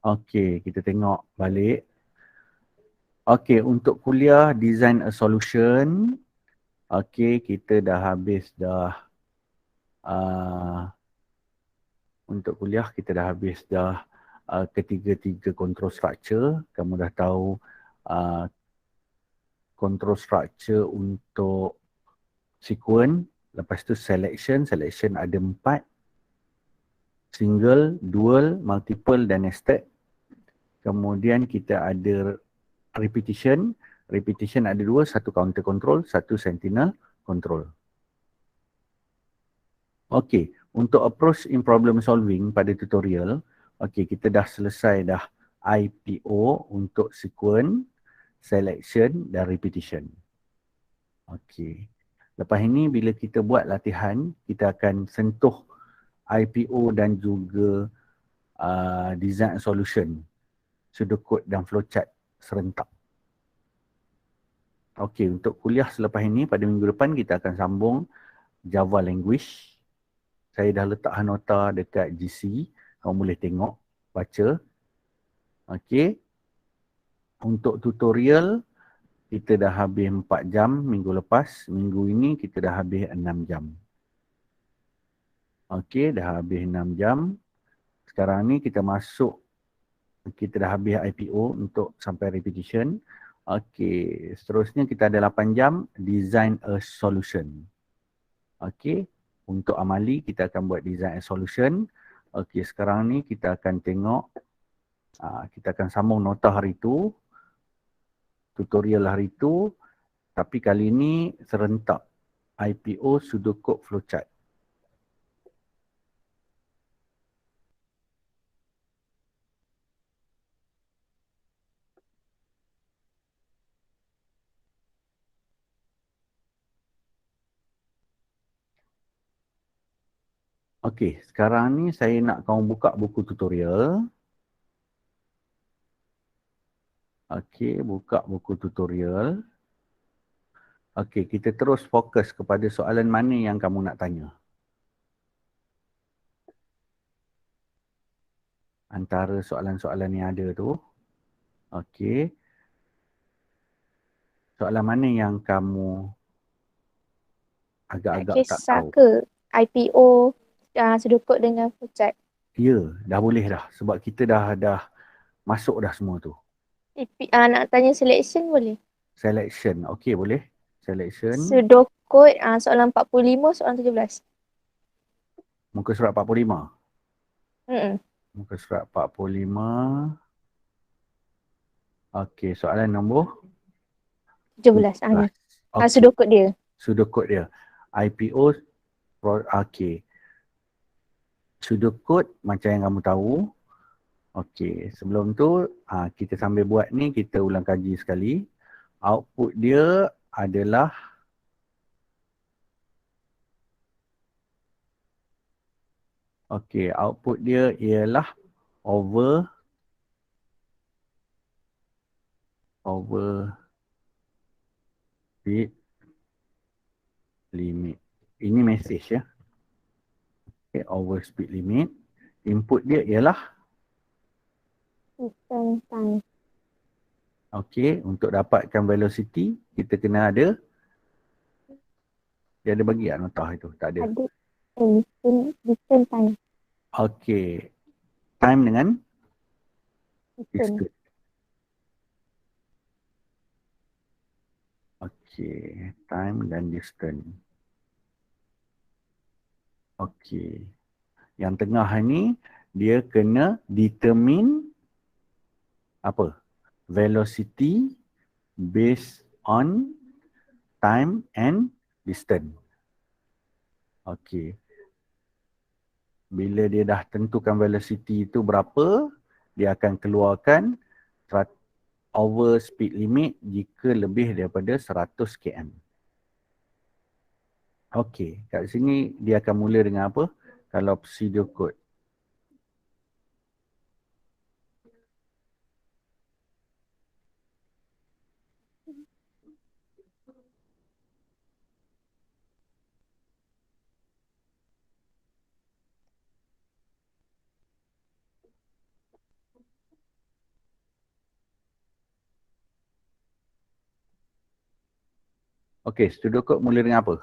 Okey, kita tengok balik. Okey, untuk kuliah Design a Solution, okey, kita dah habis dah. Untuk kuliah kita dah habis dah ketiga-tiga control structure. Kamu dah tahu control structure untuk sequence. Lepas tu selection ada 4. Single, dual, multiple dan nested. Kemudian kita ada repetition. Repetition ada 2, satu counter control, satu sentinel control. Okey, untuk approach in problem solving pada tutorial, okey, kita dah selesai dah IPO untuk sequence, selection dan repetition. Okey. Lepas ini bila kita buat latihan, kita akan sentuh IPO dan juga design solution, pseudocode dan flowchart serentak. Okey, untuk kuliah selepas ini pada minggu depan kita akan sambung Java language. Saya dah letak nota dekat GC, kamu boleh tengok, baca. Okey. Untuk tutorial kita dah habis 4 jam minggu lepas, minggu ini kita dah habis 6 jam. Okey, dah habis 6 jam. Sekarang ni kita masuk, kita dah habis IPO untuk sampai repetition. Okey, seterusnya kita ada 8 jam design a solution. Okey, untuk amali kita akan buat design a solution. Okey, sekarang ni kita akan tengok, kita akan sambung nota hari tu, tutorial hari tu, tapi kali ni serentak IPO pseudocode flowchart. Okey, sekarang ni saya nak kamu buka buku tutorial. Okey, buka buku tutorial. Okey, kita terus fokus kepada soalan mana yang kamu nak tanya. Antara soalan-soalan yang ada tu. Okey. Soalan mana yang kamu agak-agak tak Kisah tahu? ke IPO sudukut dengan flowchart? Ya, dah boleh dah. Sebab kita dah masuk dah semua tu. Nak tanya selection boleh? Selection. Okey, boleh. Selection. Sudokod soalan 45, soalan 17. Muka surat 45. Mm-mm. Muka surat 45. Okey, soalan nombor 17. 17. Ni. Okey, Sudokod dia. pseudocode dia. IPO, okey. Pseudocode macam yang kamu tahu. Okey, sebelum tu kita sambil buat ni, kita ulang kaji sekali. Output dia adalah output dia ialah over speed limit. Ini message ya. Okay, over speed limit. Input dia ialah Distance time. untuk dapatkan velocity kita kena ada, dia ada bagi tak notah itu? Tak ada. Ada distance time. Time dengan Distance. distance. Time dan distance. Yang tengah ni dia kena determine apa? Velocity based on time and distance. Bila dia dah tentukan velocity itu berapa, dia akan keluarkan over speed limit jika lebih daripada 100 km. Kat sini dia akan mula dengan apa? Kalau pseudocode. Okey, pseudocode mula dengan apa?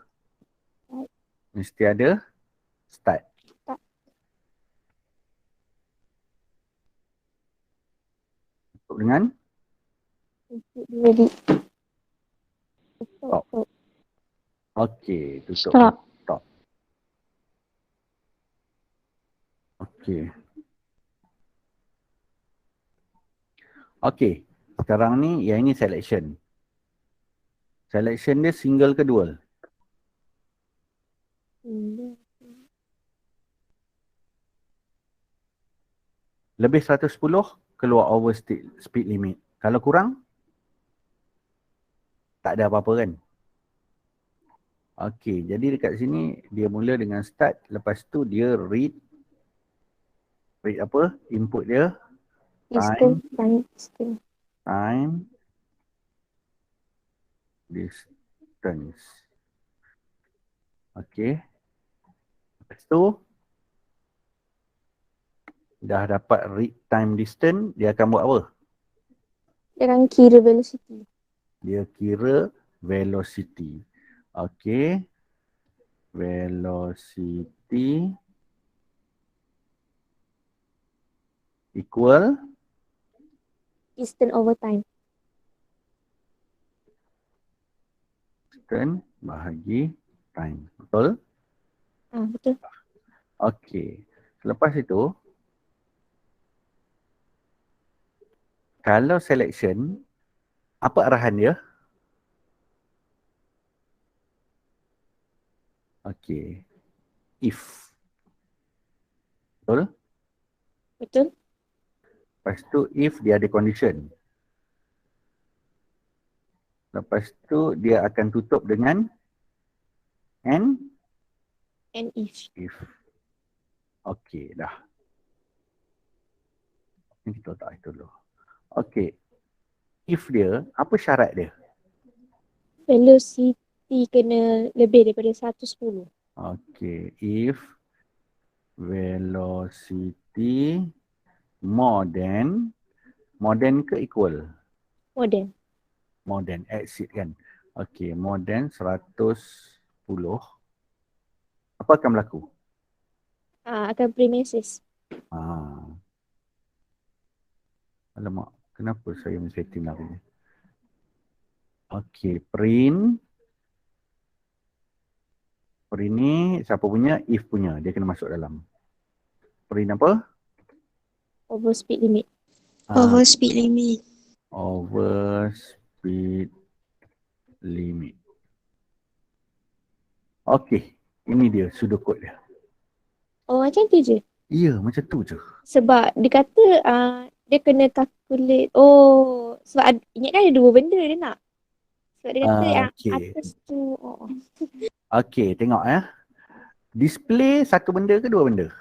Start. Mesti ada start. Start. Tutup dengan Input ready. Stop. Stop. okey, tutup Stop. dengan stop. Okey. Okey, sekarang ni yang ini selection. Selection dia single ke dual? Lebih 110 keluar over speed limit. Kalau kurang, tak ada apa-apa kan? Okey, jadi dekat sini dia mula dengan start, lepas tu dia read apa? Input dia Distance. Distance. time, distance. Okey. Lepas tu dah dapat read time distance, dia akan buat apa? Dia akan kira velocity. Dia kira velocity. Okey. Velocity equal Distance over time. distance bahagi time. Betul? Betul. Okey. Selepas itu, kalau selection, apa arahan dia? Okey. If. Betul? Betul. Lepas tu if dia ada condition. Lepas tu dia akan tutup dengan and if. Okey, dah. Ni kita letak itu dulu. Okey. If dia, apa syarat dia? Velocity kena lebih daripada 110. Okey. If velocity more than ke equal? More than. Exceed kan? Okey, more than 110. Apa akan berlaku? Akan print message. Alamak, kenapa saya mesti setting lah ni? Okey, print ni siapa punya? If punya. Dia kena masuk dalam. Print apa? Over speed limit. Over speed limit. Over speed limit. Okey, ini dia pseudocode dia. Macam tu je. Ya, macam tu je. Sebab dia kata dia kena calculate. Sebab ingat kan ada dua benda dia nak. Sebab dia kata yang Okey. atas tu. Okey, tengok ya. Display satu benda ke dua benda?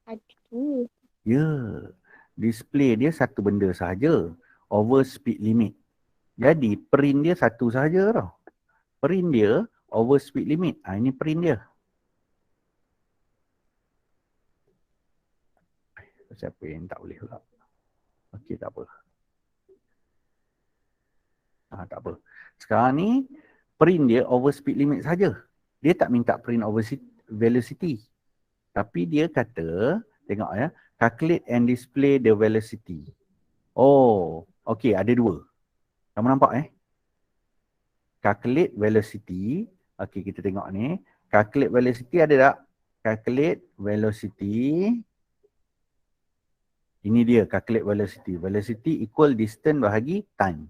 Aduh. Ya. Display dia satu benda sahaja. Over speed limit. Jadi print dia satu sahaja tau. Print dia over speed limit. Ini print dia. Siapa yang tak boleh pula? Okey, tak apa. Tak apa. Sekarang ni print dia over speed limit saja. Dia tak minta print over velocity. Tapi dia kata, tengok ya, calculate and display the velocity. Okey, ada dua. Kamu nampak Calculate velocity. Okey, kita tengok ni. Calculate velocity ada tak? Calculate velocity. Ini dia calculate velocity. Velocity equal distance bahagi time.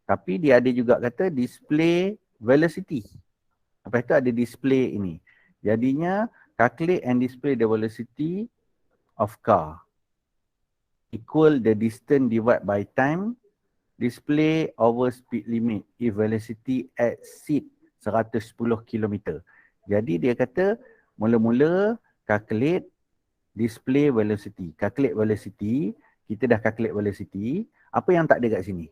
Tapi dia ada juga kata display velocity. Lepas tu ada display ini. Jadinya calculate and display the velocity of car. Equal the distance divided by time. Display over speed limit if velocity exceed 110 km. Jadi dia kata mula-mula calculate display velocity. Calculate velocity. Kita dah calculate velocity. Apa yang tak ada kat sini?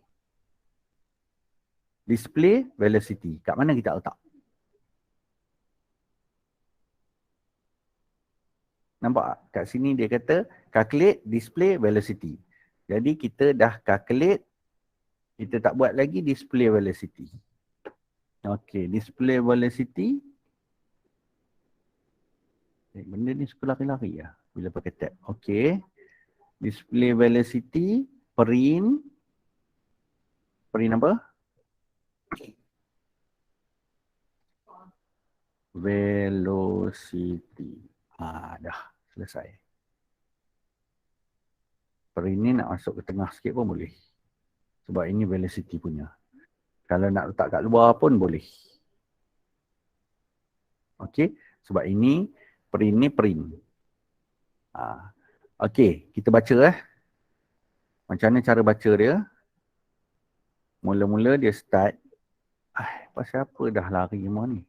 Display velocity. Kat mana kita letak? Nampak tak? Kat sini dia kata calculate display velocity. Jadi kita dah calculate Kita tak buat lagi display velocity. Okey, display velocity. Benda ni suka lari-lari lah bila pakai tab. Okey. Display velocity, print apa? Velocity. Dah selesai. Print ni nak masuk ke tengah sikit pun boleh. Sebab ini velocity punya. Kalau nak letak kat luar pun boleh. Okey, sebab ini print ni print. Okey, kita baca Macam mana cara baca dia? Mula-mula dia start. Pasal apa dah lari semua ni?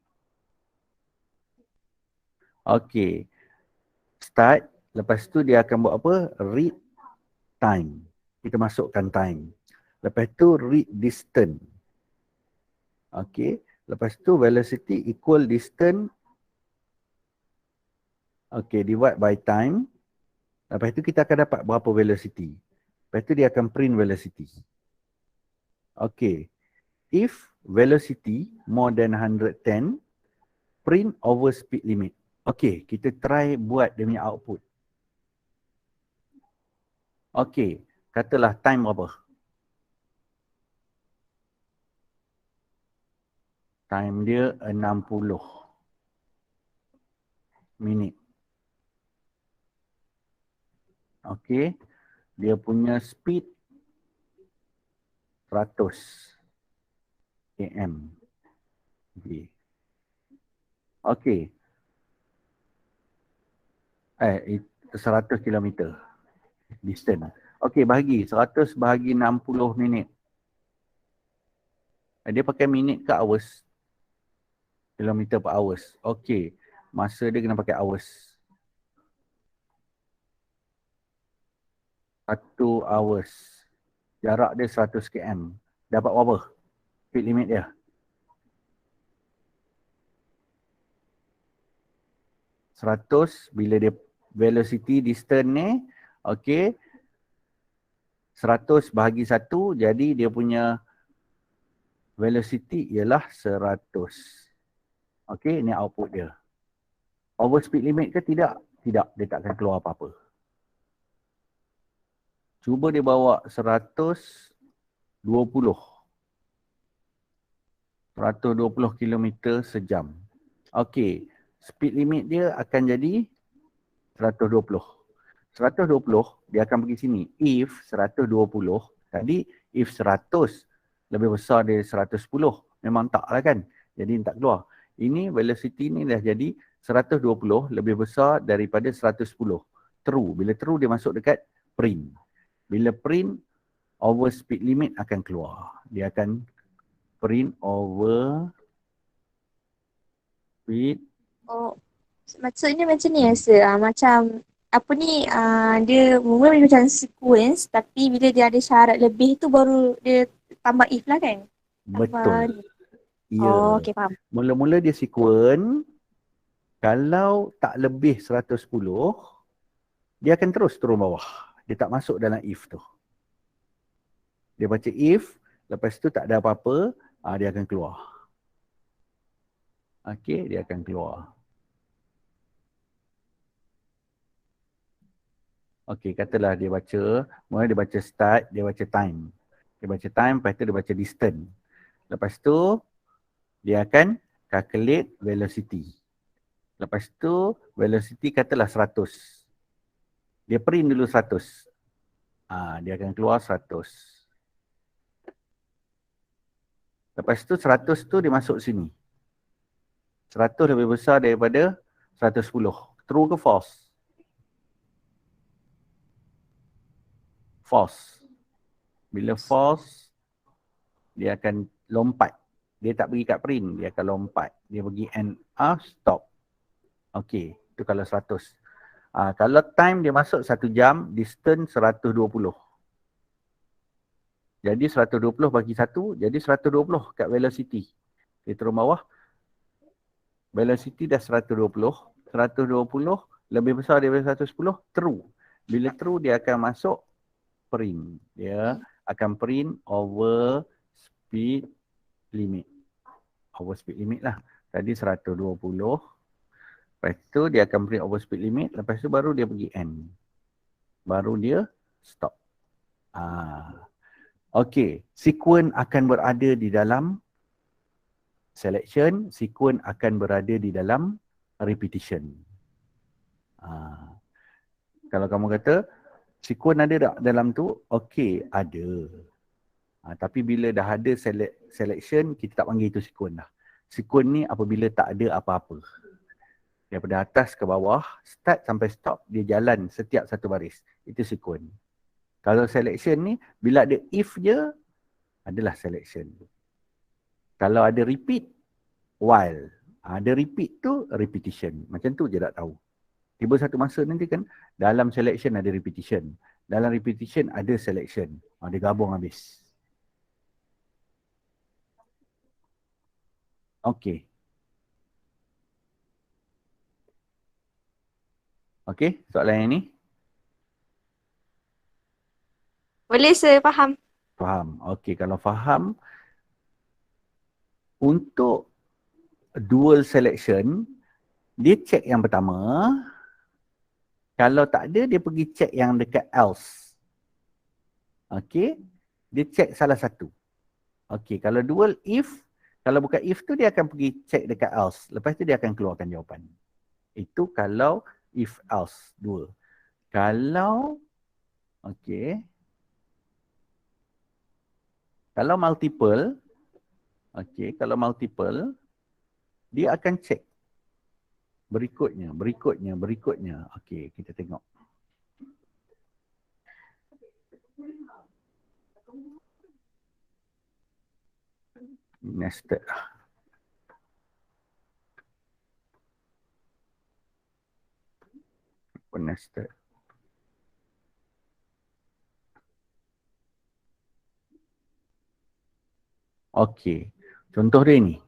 Okey. Start. Lepas tu dia akan buat apa? Read time. Kita masukkan time. Lepas tu read distance. Okey. Lepas tu velocity equal distance. Okey, divide by time. Lepas tu kita akan dapat berapa velocity. Lepas tu dia akan print velocity. Okey. If velocity more than 110, print over speed limit. Okey, kita try buat dia punya output. Okey, katalah time berapa? Time dia 60 minit. Okey, dia punya speed 100 km. Okey. 100 km distance. Okey, bahagi 100 bahagi 60 minit. Dia pakai minit ke hours? Kilometer per hours. Okey, masa dia kena pakai hours. 1 hours. Jarak dia 100 km. Dapat berapa? Speed limit dia. 100 bila dia velocity distance ni, okey. 100 bahagi 1, jadi dia punya velocity ialah 100. Okey, ini output dia. Over speed limit ke tidak? Tidak, dia tak akan keluar apa-apa. Cuba dia bawa 120 km sejam. Okey, speed limit dia akan jadi 120. 120 dia akan pergi sini. If 120, tadi if 100 lebih besar dari 110, memang tak lah kan. Jadi tak keluar. Ini velocity ni dah jadi 120 lebih besar daripada 110. True. Bila true dia masuk dekat print. Bila print, over speed limit akan keluar. Dia akan print over speed. Oh, maksudnya macam ni macam apa ni, dia mula macam sequence, tapi bila dia ada syarat lebih tu baru dia tambah if lah kan? Betul. Ya. Oh, okey, faham. Mula-mula dia sequence. Kalau tak lebih 110, dia akan terus turun bawah. Dia tak masuk dalam if tu. Dia baca if, lepas tu tak ada apa-apa, dia akan keluar. Okey, dia akan keluar. Okey, katalah dia baca, mula dia baca start, dia baca time. Dia baca time, lepas tu dia baca distance. Lepas tu, dia akan calculate velocity. Lepas tu, velocity katalah 100. Dia print dulu 100. Dia akan keluar 100. Lepas tu 100 tu dia masuk sini. 100 lebih besar daripada 110. True ke false? False. Bila false, dia akan lompat. Dia tak pergi kat print, dia akan lompat. Dia pergi end stop. Okey, itu kalau 100. Kalau time dia masuk 1 jam, distance 120. Jadi 120 bagi 1, jadi 120 kat velocity. Dia turun bawah. Velocity dah 120. 120 lebih besar daripada 110, true. Bila true, dia akan masuk print. Dia akan print over speed limit. Over speed limit lah. Tadi 120. Lepas tu dia akan print over speed limit. Lepas tu baru dia pergi end. Baru dia stop. Okey. Sequence akan berada di dalam selection. Sequence akan berada di dalam repetition. Kalau kamu kata sequence ada tak dalam tu? Okey, ada. Tapi bila dah ada selection, kita tak panggil itu sequence dah. Sequence ni apabila tak ada apa-apa. Daripada atas ke bawah, start sampai stop, dia jalan setiap satu baris. Itu sequence. Kalau selection ni, bila ada if je, adalah selection. Kalau ada repeat, while. Ada repeat tu, repetition. Macam tu je tak tahu. Tiba satu masa nanti kan, dalam selection ada repetition. Dalam repetition ada selection. Dia gabung habis. Okey. Okey, soalan yang ni? Boleh sir, faham. Faham. Okey, kalau faham, untuk dual selection, dia check yang pertama. Kalau tak ada, dia pergi check yang dekat else. Okey, dia check salah satu. Okey, kalau dual if, kalau bukan if tu dia akan pergi check dekat else. Lepas tu dia akan keluarkan jawapan. Itu kalau if else, dua. Kalau, okey. Kalau multiple, okey, kalau multiple, dia akan check. Berikutnya. Okey, kita tengok. Nested lah. Nested. Okey. Contoh dia ni.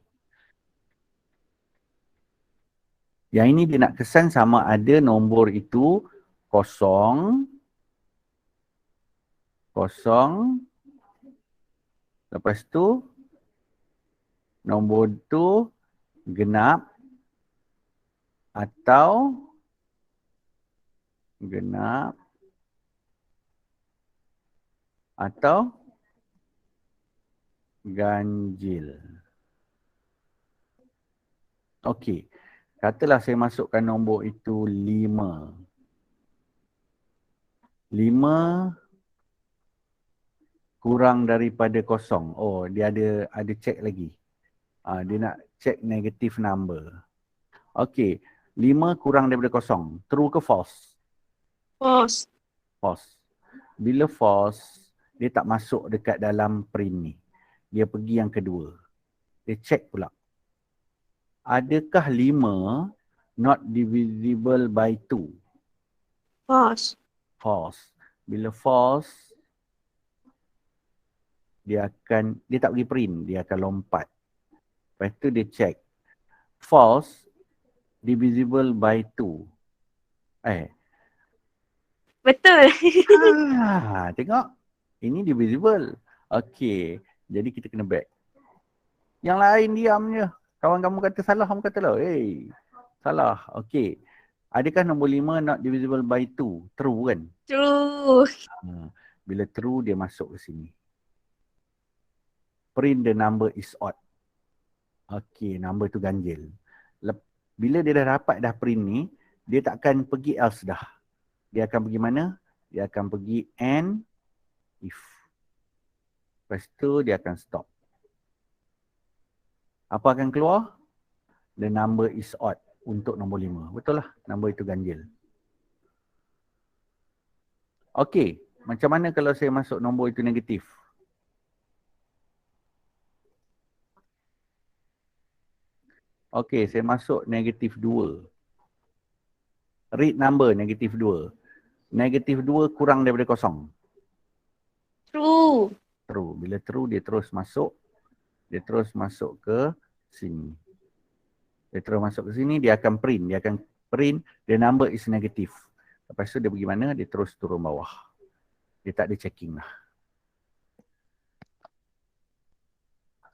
Yang ini dia nak kesan sama ada nombor itu kosong, lepas tu nombor tu genap atau ganjil. Okey. Katalah saya masukkan nombor itu 5. 5 kurang daripada kosong. Oh, dia ada check lagi. Dia nak check negative number. Okey. 5 kurang daripada kosong. True ke false? False. False. Bila false, dia tak masuk dekat dalam print ni. Dia pergi yang kedua. Dia check pula. Adakah 5 not divisible by 2? False. False. Bila false, dia tak pergi print, dia akan lompat. Lepas tu dia check. False divisible by 2. Betul. Tengok. Ini divisible. Okey. Jadi kita kena back. Yang lain diam je. Kawan kamu kata salah, kamu kata lah. Salah. Okey. Adakah nombor 5 not divisible by 2? True kan? True. Bila true, dia masuk ke sini. Print the number is odd. Okey, number tu ganjil. Bila dia dah dapat dah print ni, dia takkan pergi else dah. Dia akan pergi mana? Dia akan pergi and if. Lepas tu dia akan stop. Apa akan keluar? The number is odd untuk nombor 5. Betul lah, nombor itu ganjil. Okey, macam mana kalau saya masuk nombor itu negatif? Okey, saya masuk negatif 2. Read number negatif 2. Negatif 2 kurang daripada kosong. True. True. Bila true, dia terus masuk. Dia terus masuk ke sini. Dia terus masuk ke sini, dia akan print. Dia akan print, the number is negative. Lepas tu dia pergi mana? Dia terus turun bawah. Dia tak ada checking lah.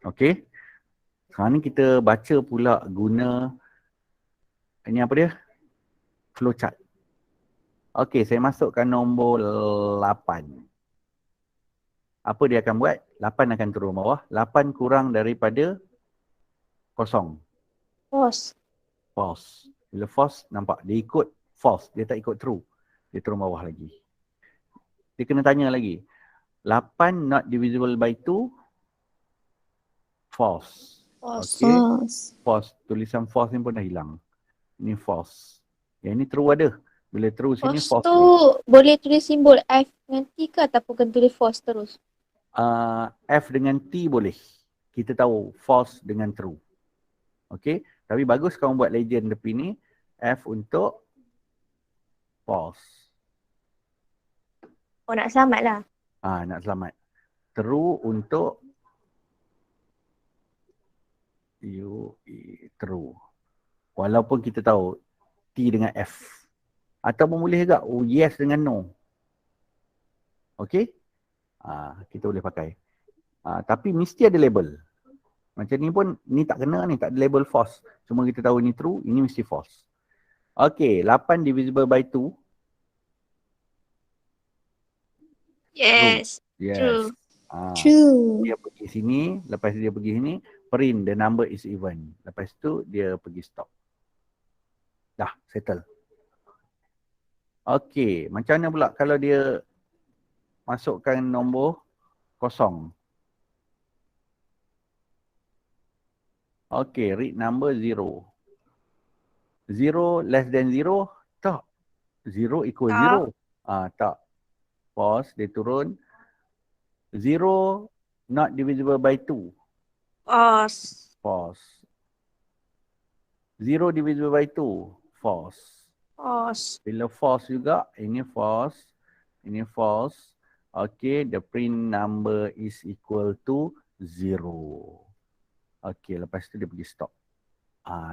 Okey. Sekarang ni kita baca pula guna ini apa dia? Flowchart. Okey, saya masukkan nombor 8. Apa dia akan buat? 8 akan turun bawah. 8 kurang daripada kosong. False. False. Bila false, nampak dia ikut false. Dia tak ikut true. Dia turun bawah lagi. Dia kena tanya lagi. 8 not divisible by 2. False. False. Okey. False. False. Tulisan false ni pun dah hilang. Ini false. Yang ini true ada. Bila true sini, False false tu ni. boleh tulis simbol F dengan T ke ataupun kena tulis false terus? F dengan T boleh. Kita tahu false dengan true. Okey. Tapi bagus kamu buat legend tepi ni. F untuk false. Oh, nak selamat lah. Nak selamat. True untuk true. Walaupun kita tahu T dengan F. Ataupun boleh juga yes dengan no. Okey? Kita boleh pakai. Tapi mesti ada label. Macam ni pun, ni tak kena ni, tak ada label false. Cuma kita tahu ni true, ini mesti false. Okey, 8 divisible by 2. Yes. Yes. True. True. Dia pergi sini, lepas dia pergi sini, print the number is even. Lepas tu dia pergi stop. Dah, settle. Okey, macam mana pula kalau dia masukkan nombor kosong? Okey, read number 0. 0 less than 0? Tak. 0 equal 0. Tak. Pause, dia turun. 0 not divisible by 2. False. False. 0 divisible by 2. False. False. Bila false juga, ini false. Ini false. Okay, the print number is equal to 0. Okay, lepas tu dia pergi stop.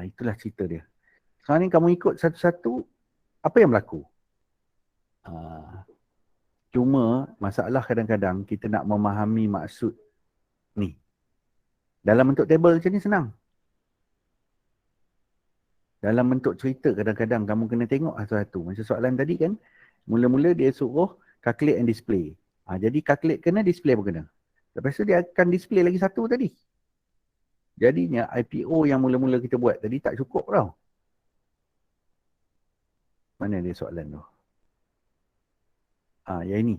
Itulah cerita dia. Sekarang ni kamu ikut satu-satu, apa yang berlaku? Cuma masalah kadang-kadang kita nak memahami maksud ni. Dalam bentuk table macam ni senang. Dalam bentuk cerita kadang-kadang kamu kena tengok satu-satu. Macam soalan tadi kan, mula-mula dia suruh calculate and display. Jadi calculate kena, display pun kena. Lepas tu dia akan display lagi satu tadi. Jadinya IPO yang mula-mula kita buat tadi tak cukup tau. Mana dia soalan tu? Yang ini.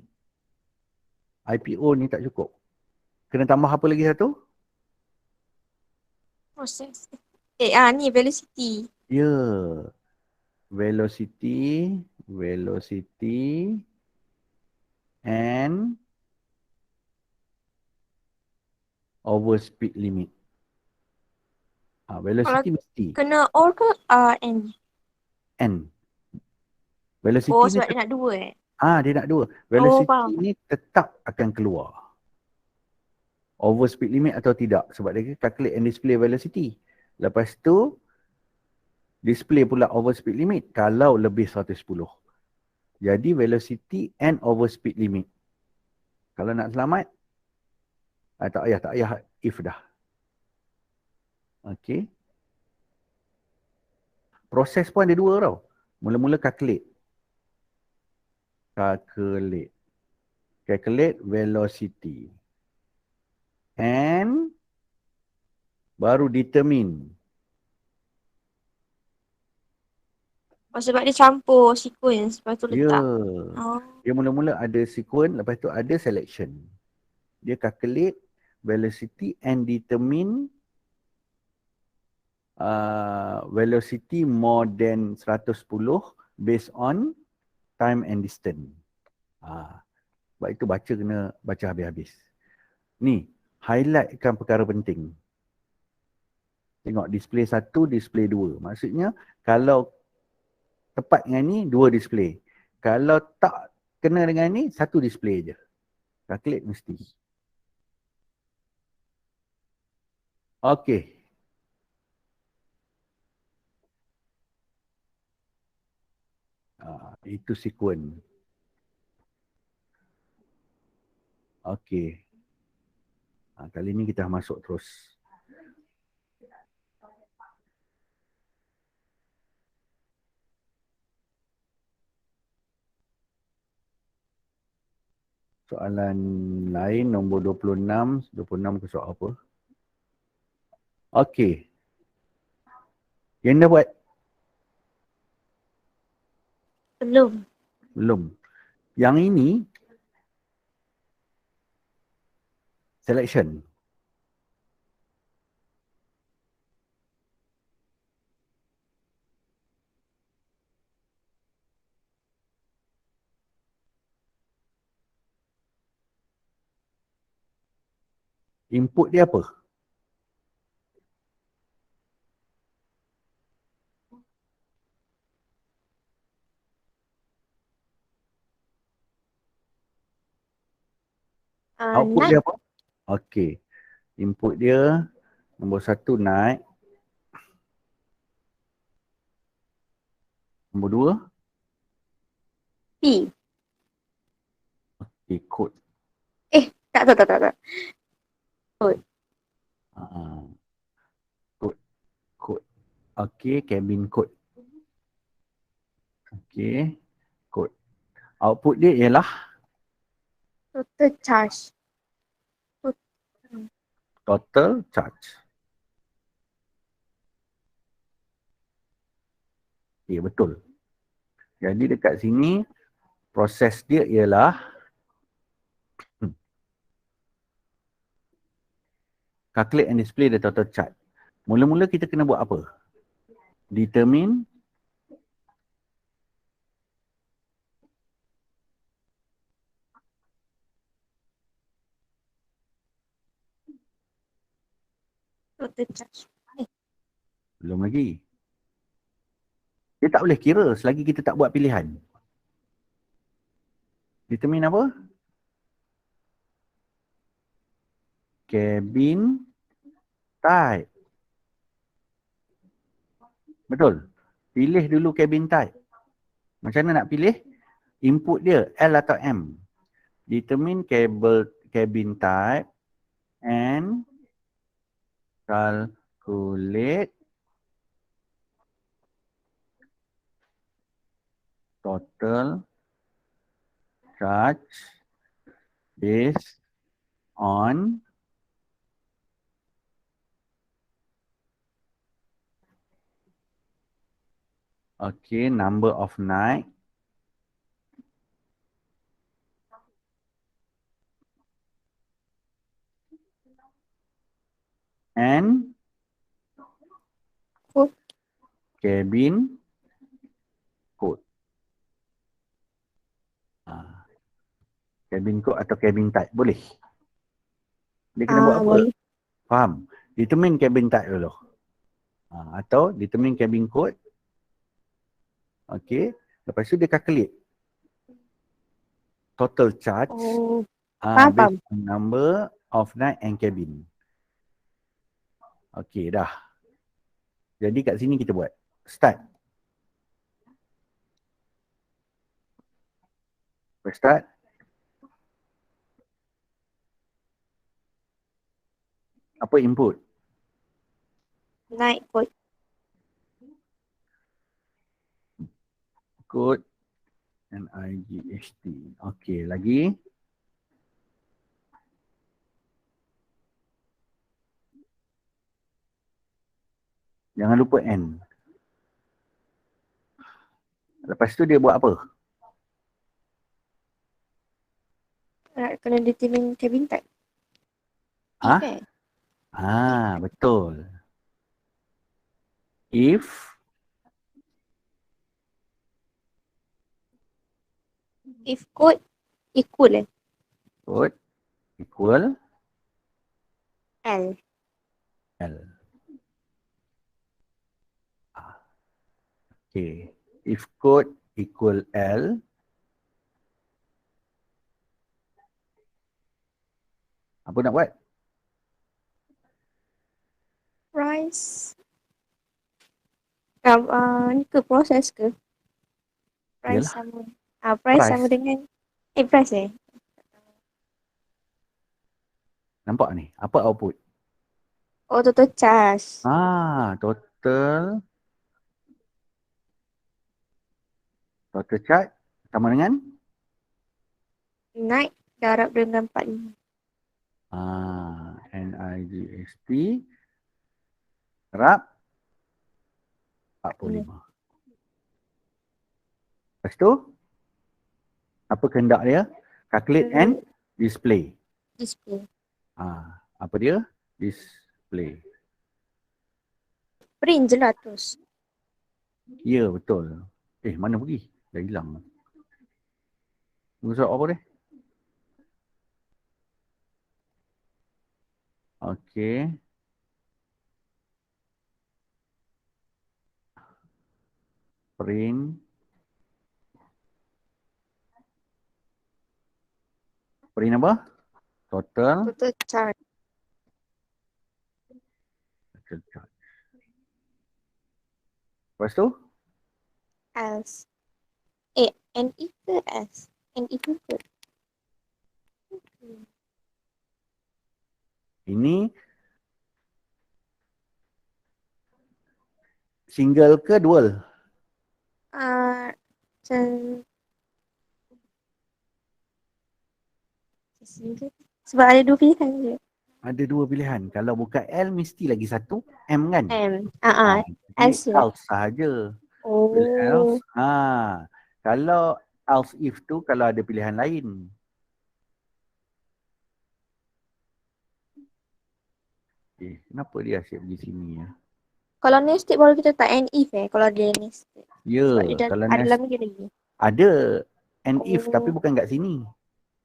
IPO ni tak cukup. Kena tambah apa lagi satu? Process. Ni velocity. Ya. Velocity and over speed limit. Velocity mesti. Kena or ke N? N. Velocity ni sebab dia nak dua dia nak dua. Velocity faham. ni tetap akan keluar. Over speed limit atau tidak. Sebab dia calculate and display velocity. Lepas tu, display pula over speed limit kalau lebih 110. Jadi velocity and over speed limit. Kalau nak selamat, tak payah if dah. Okey. Proses pun ada dua tau. Mula-mula calculate velocity. And baru determine. Sebab dia campur sequence, lepas tu Ya. letak. Dia mula-mula ada sequence, lepas tu ada selection. Dia calculate velocity and determine velocity more than 110 based on time and distance. Sebab itu kena baca habis-habis. Ni, highlightkan perkara penting. Tengok display 1, display 2. Maksudnya kalau tepat dengan ni, 2 display. Kalau tak kena dengan ni, 1 display je. Calculate mesti. Okey. Itu sequence. Okey. Kali ni kita masuk terus. Soalan lain nombor 26. 26 ke soal apa? Okey. Yang dah buat? Belum. Belum. Yang ini selection. Input dia apa? Output Naik. dia apa? Okey. Input dia nombor 1 naik. Nombor 2 P. ikut. Tak. Kod. Okey, cabin code. Okey, kod. Output dia ialah Total charge. total charge. Okey, betul. Jadi dekat sini proses dia ialah calculate and display the total charge. Mula-mula kita kena buat apa? Determine Total charge. belum lagi. Dia tak boleh kira selagi kita tak buat pilihan. Determine apa? Cabin type. Betul. Pilih dulu cabin type. Macam mana nak pilih? Input dia L atau M. Determine cabin type and calculate total charge based on number of night and Code. cabin code. Cabin code atau cabin type boleh. Dia kena buat apa? Boleh. Faham? Determine cabin type dulu. Atau determine cabin code. Okey. Lepas tu dia calculate total charge Faham. based on number of night and cabin. Okey, dah. Jadi kat sini kita buat. Start. Press start. Apa input? Naik code. Code NIGHT. Okey, lagi. Jangan lupa N. Lepas tu dia buat apa? Kena determine cabin type. Ha? If, Betul. If code equal code equal L. L. Okay. If code equal L, apa nak buat? Price. Ni ke proses ke? Price Yalah. sama. Price sama dengan price Nampak ni? Apa output? Oh, total charge. Total charge sama dengan Naik darab dengan 45. NIGST darab 45. Lepas tu, apa kehendak dia? Calculate and display. Display. Apa dia? Display. Print je lah terus. Ya, betul. Mana pergi? Dah hilang. Muka surat apa dia? Okey. Print. Print apa? Total. Total charge. Total charge. Lepas tu? Else. NE ke S? NE ke? Ini single ke dual? Single. Sebab ada dua pilihan je. Ada dua pilihan. Kalau bukan L, mesti lagi satu M kan? M. Jadi Else je. else sahaja. Oh. Else. Kalau else if tu, kalau ada pilihan lain. Kenapa dia asyik pergi sini ya? Kalau nested baru kita tak and if kalau dia nested. Ya, Sebab dia kalau ada dalam lagi. ada and if tapi bukan kat sini.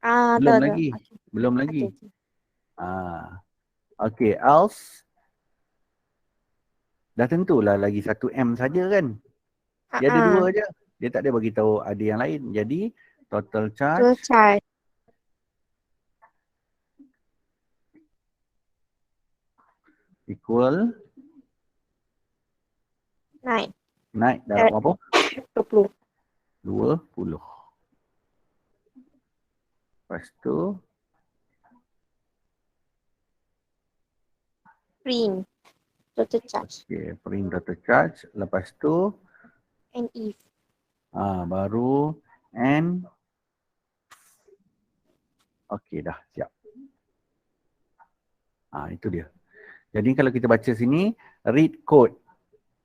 Belum lagi. Okay. Belum lagi. Okay. Okay, else. Dah tentulah lagi satu M saja kan? Dia ada dua je. Dia tak ada bagi tahu ada yang lain. Jadi total charge. Total charge. Equal. Naik. Naik darab berapa? 20. 20. Lepas tu. Print. Total charge. Okay, print total charge. Lepas tu. And if. Baru and. Okay, dah siap. Itu dia. Jadi kalau kita baca sini, read code.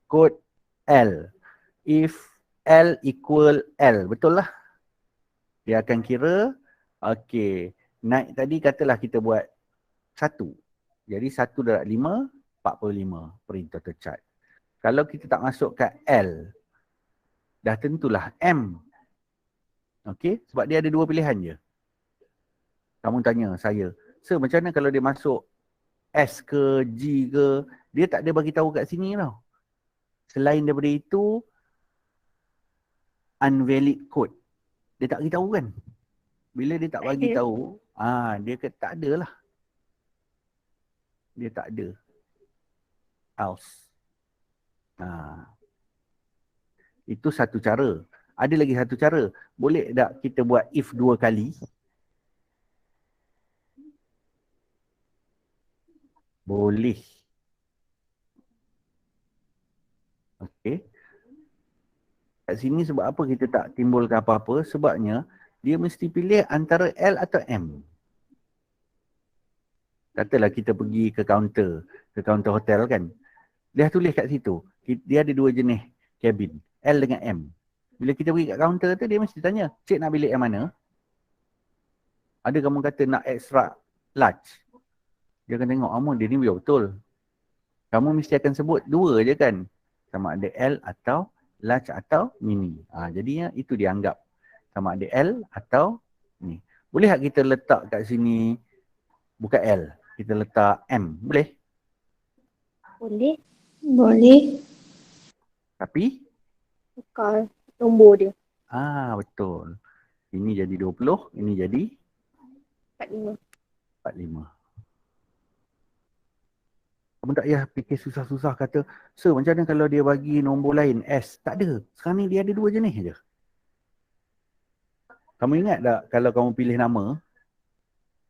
Code L. If L equal L. Betul lah. Dia akan kira, okay, naik tadi katalah kita buat 1. Jadi 1 darab 5, 45 print total charge. Kalau kita tak masuk kat L, dah tentulah M. Okay, sebab dia ada dua pilihan je. Kamu tanya saya, sir macam mana kalau dia masuk S ke G ke, dia tak ada bagi tahu kat sini tau. Selain daripada itu, unvalid code. Dia tak bagi tahu kan? Bila dia tak bagi tahu, dia kata tak ada lah. Dia tak ada. Else. Itu satu cara. Ada lagi satu cara. Boleh tak kita buat if 2 kali? Boleh. Okey. Kat sini sebab apa kita tak timbulkan apa-apa? Sebabnya dia mesti pilih antara L atau M. Katalah kita pergi ke kaunter hotel kan. Dia tulis kat situ. Dia ada dua jenis cabin. L dengan M. Bila kita pergi kat kaunter tu dia mesti tanya, cik nak bilik yang mana? Ada kamu kata nak extra large. Dia akan tengok, dia ni biar betul. Kamu mesti akan sebut dua je kan. Sama ada L atau large atau mini. Jadinya itu dianggap sama ada L atau ni. Boleh tak kita letak kat sini bukan L, kita letak M? Boleh? Boleh. Boleh. Tapi? Tukar nombor dia. Betul. Ini jadi 20, ini jadi? 45. 45. Kamu tak payah fikir susah-susah kata, sir macam mana kalau dia bagi nombor lain S? Tak ada. Sekarang ni dia ada dua jenis je. Kamu ingat tak kalau kamu pilih nama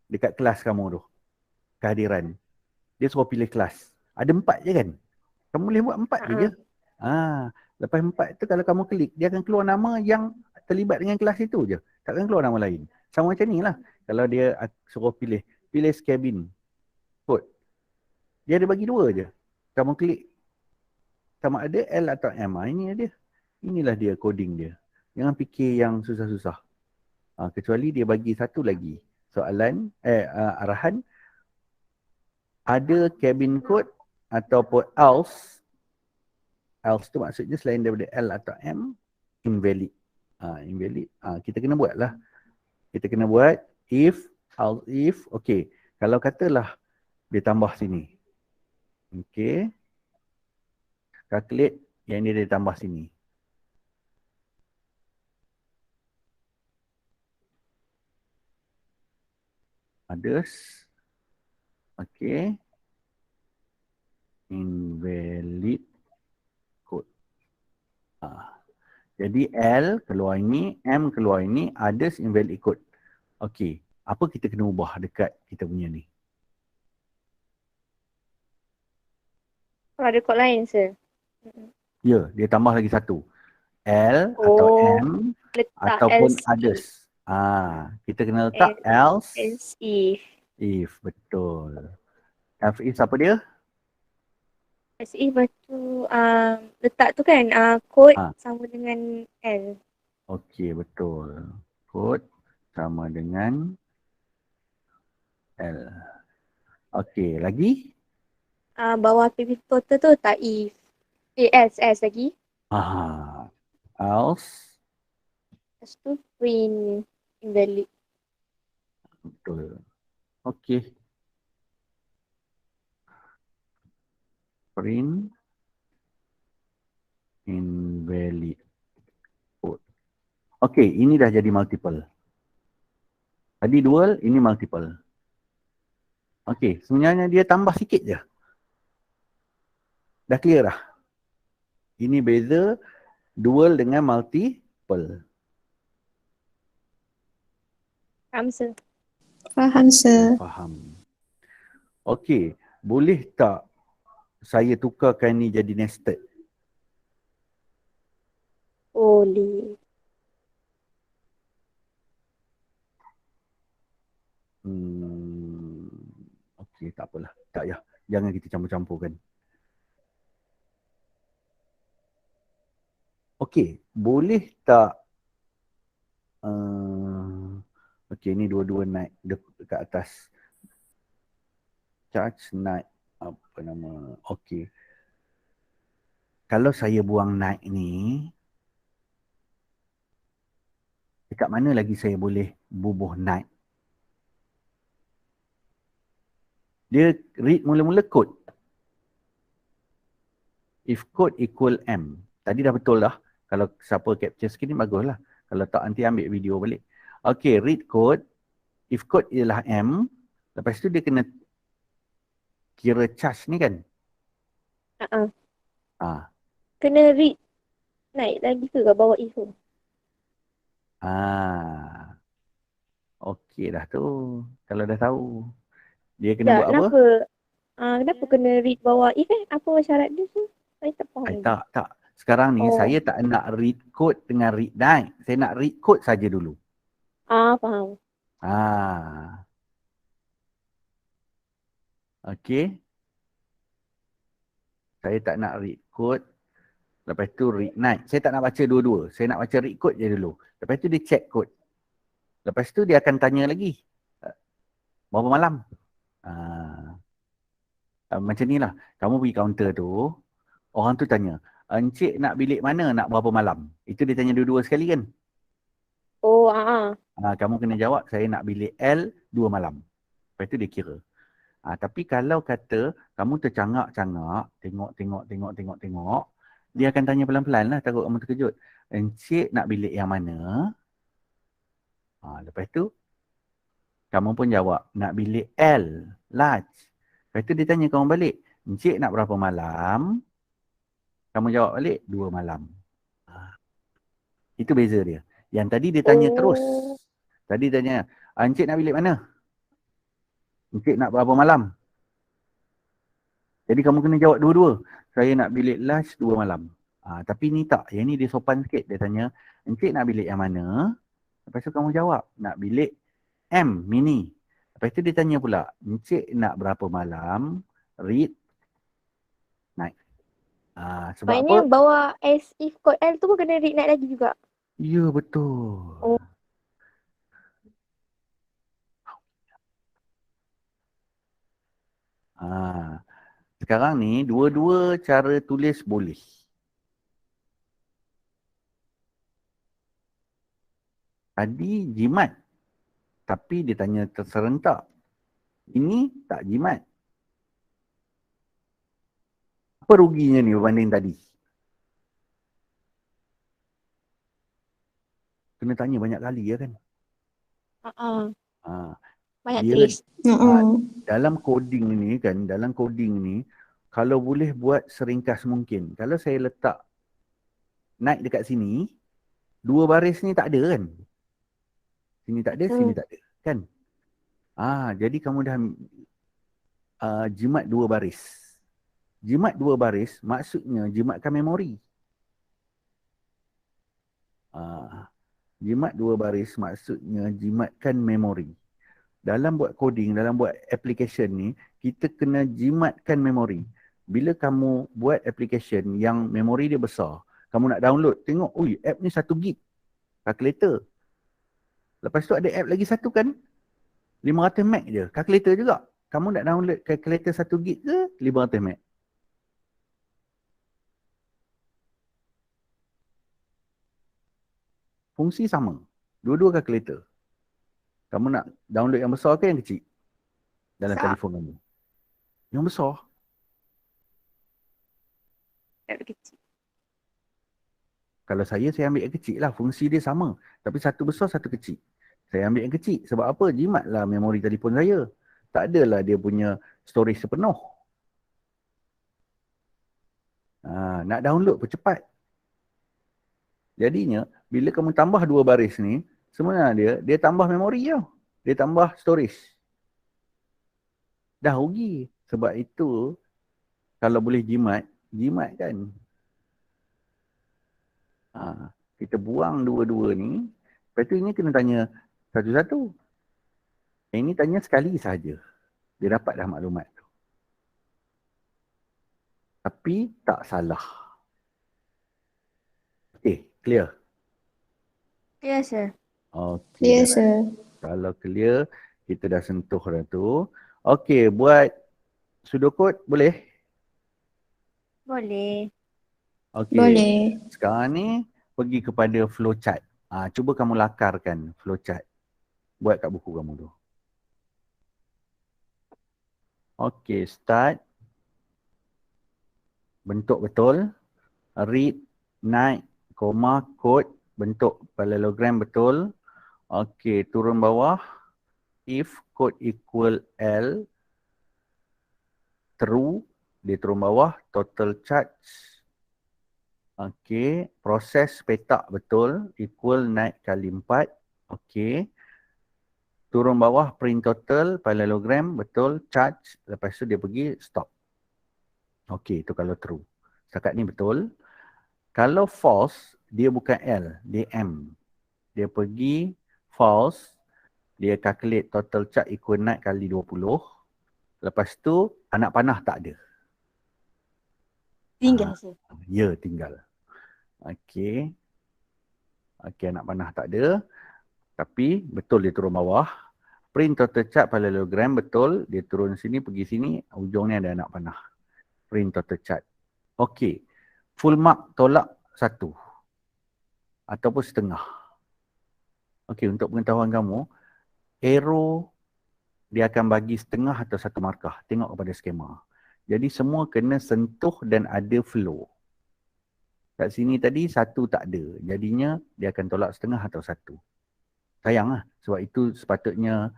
dekat kelas kamu tu? kehadiran. Dia suruh pilih kelas. Ada 4 je kan? Kamu boleh buat 4 je. Lepas 4 tu kalau kamu klik, dia akan keluar nama yang terlibat dengan kelas itu je. Takkan keluar nama lain. Sama macam ni lah. Kalau dia suruh pilih cabin code. Dia ada bagi 2 je. Kamu klik sama ada L atau M. Ini dia. Inilah dia coding dia. Jangan fikir yang susah-susah. Kecuali dia bagi satu lagi soalan, arahan. Ada cabin code ataupun else. Else tu maksudnya selain daripada L atau M, invalid. Invalid. Kita kena buat lah. Kita kena buat if, okay. Kalau katalah dia tambah sini. Okay. Calculate yang dia tambah sini. Others. Okay. Invalid code. Jadi L keluar ini, M keluar ini, others invalid code. Okay. Apa kita kena ubah dekat kita punya ni? Kalau ada kod lain, sir. Ya, dia tambah lagi satu. L atau M Letak ataupun else others. Kita kena letak else if. Betul. Else if apa dia? else if tu letak tu kan kod sama dengan L. Okey, betul. Kod sama dengan L. Okey, lagi? Bawah PV total tu tak if. else lagi. Else. Lepas tu print invalid. Betul. Okey. Print invalid code. Okey, ini dah jadi multiple. Tadi dual, ini multiple. Okey, sebenarnya dia tambah sikit je. Dah clear dah? Ini beza dual dengan multiple. Faham, sir? Faham, sir. Faham. Okey, boleh tak saya tukarkan ni jadi nested? Boleh. Okey, tak apalah. Tak payah. Jangan kita campur-campurkan. Okey, boleh tak okey, ni dua-dua naik dekat atas. Charge naik apa nama? Okey. Kalau saya buang naik ni, dekat mana lagi saya boleh bubuh naik? Dia read mula-mula code. If code equal M. Tadi dah betul dah. Kalau siapa capture screen ni baguslah. Kalau tak nanti ambil video balik. Okay, read code. If code ialah M. Lepas tu dia kena kira charge ni kan? Kena read naik lagi ke bawah if tu? Okay dah tu. Kalau dah tahu. Dia kena buat apa? Kenapa kena read bawah if Apa syarat dia tu? Saya tak faham. Tak. Sekarang ni saya tak nak read code dengan read naik. Saya nak read code saja dulu. Faham. Okay. Saya tak nak read code. Lepas tu read naik. Saya tak nak baca dua-dua. Saya nak baca read code je dulu. Lepas tu dia check code. Lepas tu dia akan tanya lagi. Berapa malam? Macam ni lah. Kamu pergi kaunter tu. Orang tu tanya. Encik nak bilik mana? Nak berapa malam? Itu dia tanya dua-dua sekali kan? Kamu kena jawab. Saya nak bilik L 2 malam. Lepas tu dia kira. Tapi kalau kata kamu tercangak-cangak, tengok, dia akan tanya pelan-pelan lah, takut kamu terkejut. Encik nak bilik yang mana? Lepas tu, kamu pun jawab, nak bilik L, large. Lepas tu dia tanya kamu balik, encik nak berapa malam? Kamu jawab balik, 2 malam. Itu beza dia. Yang tadi dia tanya terus. Tadi tanya, encik nak bilik mana? Encik nak berapa malam? Jadi kamu kena jawab dua-dua. Saya nak bilik lunch 2 malam. Tapi ni tak. Yang ni dia sopan sikit. Dia tanya, encik nak bilik yang mana? Lepas tu kamu jawab, nak bilik M mini. Lepas tu dia tanya pula, encik nak berapa malam? Read night. Sebab apa? Maknanya bawah as if kod L tu pun kena read night lagi juga. Ya, betul. Oh. Sekarang ni, dua-dua cara tulis boleh. Tadi jimat. Tapi dia tanya terserentak. Ini tak jimat. Apa ruginya ni berbanding tadi? Kena tanya banyak kali ya kan? Banyak Dia tulis. dalam coding ni kan, kalau boleh buat seringkas mungkin. Kalau saya letak naik dekat sini, 2 baris ni tak ada kan? Sini tak ada, sini tak ada kan? Jadi kamu dah jimat 2 baris. Jimat 2 baris maksudnya jimatkan memori. Jimat 2 baris maksudnya jimatkan memori. Dalam buat coding, dalam buat application ni, kita kena jimatkan memori. Bila kamu buat application yang memori dia besar, kamu nak download, tengok, app ni 1 gig calculator. Lepas tu ada app lagi satu kan, 500 meg je, calculator juga. Kamu nak download calculator 1 gig ke 500 meg? Fungsi sama, dua-dua calculator. Kamu nak download yang besar ke yang kecil? Dalam telefon kamu. Yang besar. Kecil. Kalau saya ambil yang kecil lah. Fungsi dia sama. Tapi satu besar, satu kecil. Saya ambil yang kecil. Sebab apa? Jimatlah memori telefon saya. Tak adalah dia punya storage sepenuh. Nak download pun cepat. Jadinya, bila kamu tambah 2 baris ni, sebenarnya dia tambah memori tau. Dia tambah storage. Dah rugi. Sebab itu, kalau boleh jimat kan. Kita buang dua-dua ni. Lepas tu ini kena tanya satu-satu. Yang ini tanya sekali sahaja. Dia dapat dah maklumat tu. Tapi tak salah. Okay, clear? Clear, sir. Okay. Yes, sir. Kalau clear, kita dah sentuh dah tu. Okay, buat pseudocode boleh? Boleh. Okay. Boleh. Sekarang ni pergi kepada flowchart. Cuba kamu lakarkan flowchart. Buat kat buku kamu tu. Okay, start. Bentuk betul. Read, night, koma, code. Bentuk parallelogram betul. Okay, turun bawah. If code equal L, true. Dia turun bawah. Total charge. Okay, proses petak betul. Equal night kali 4. Okay. Turun bawah, print total, parallelogram, betul, charge. Lepas tu dia pergi stop. Okay, itu kalau true. Setakat ni betul. Kalau false, dia bukan L, dia M. Dia pergi false, dia calculate total charge equal night kali 20. Lepas tu, anak panah tak ada. Tinggal, sir. Ya, tinggal. Okay. Okay, anak panah tak ada. Tapi, betul dia turun bawah. Print total chart parallelogram, betul. Dia turun sini, pergi sini. Ujungnya ada anak panah. Print total chart. Okey. Full mark tolak 1. Ataupun setengah. Okey, untuk pengetahuan kamu, arrow dia akan bagi setengah atau 1 markah. Tengok kepada skema. Jadi semua kena sentuh dan ada flow. Kat sini tadi 1 tak ada. Jadinya dia akan tolak setengah atau 1. Sayang lah. Sebab itu sepatutnya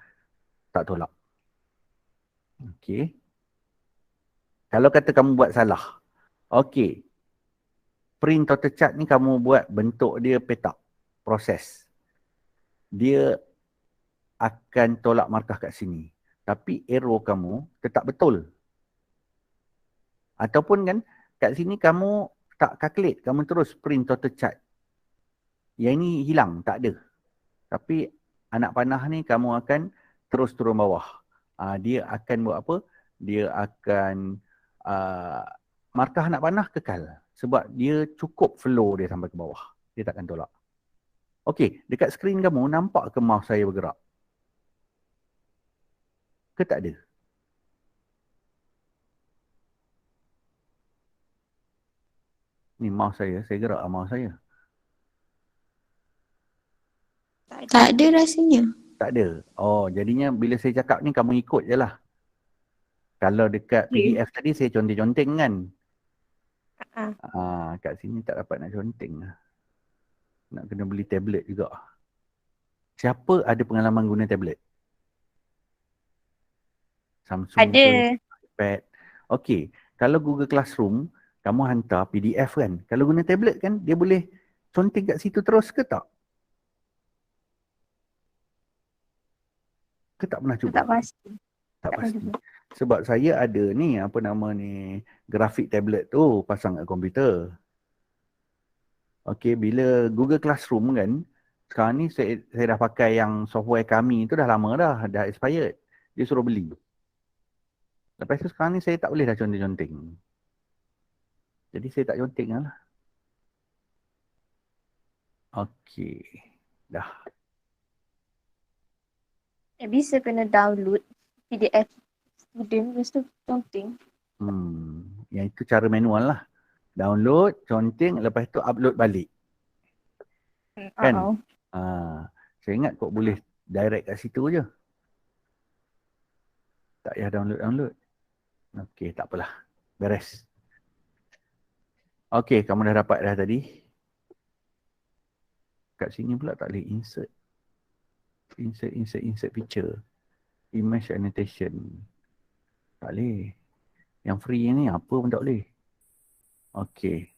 tak tolak. Okey. Kalau kata kamu buat salah. Okey. Print total chart ni kamu buat bentuk dia petak. Proses. Dia akan tolak markah kat sini. tapi arrow kamu tetap betul. Ataupun kan kat sini kamu tak calculate, kamu terus print total chart. Yang ini hilang, tak ada. Tapi anak panah ni kamu akan terus turun bawah. Dia akan buat apa? Dia akan markah anak panah kekal. Sebab dia cukup flow dia sampai ke bawah. Dia takkan tolak. Okey, dekat skrin kamu nampak ke mouse saya bergerak? Ke tak ada? Ni mouse saya gerak mouse saya. Tak ada rasanya. Tak ada. Oh, jadinya bila saya cakap ni kamu ikut je lah. Kalau dekat PDF tadi saya conteng-conteng kan. Kat sini tak dapat nak conteng lah. Nak kena beli tablet juga. Siapa ada pengalaman guna tablet? Samsung Ada. ke? iPad? Okey. Kalau Google Classroom, kamu hantar PDF kan? Kalau guna tablet kan, dia boleh conteng kat situ terus ke tak? Ke tak pernah cuba? Tak pasti. Tak Tak pasti. pasti. Sebab saya ada ni, apa nama ni, grafik tablet tu pasang kat komputer. Okey, bila Google Classroom kan, sekarang ni saya dah pakai yang software kami tu dah lama dah expired. Dia suruh beli. Lepas tu sekarang ni saya tak boleh dah conteng-conteng. Jadi saya tak conteng lah. Okey. Dah. Bisa kena download PDF student, lepas tu conteng. Yang itu cara manual lah. Download, conteng, lepas tu upload balik. Kan? Saya ingat kok boleh direct kat situ je. Tak payah download. Okey, tak apalah. Beres. Okey, kamu dah dapat dah tadi. Kat sini pula tak boleh insert. Insert picture. Image annotation. Tak boleh. Yang free ni apa pun tak boleh. Okey.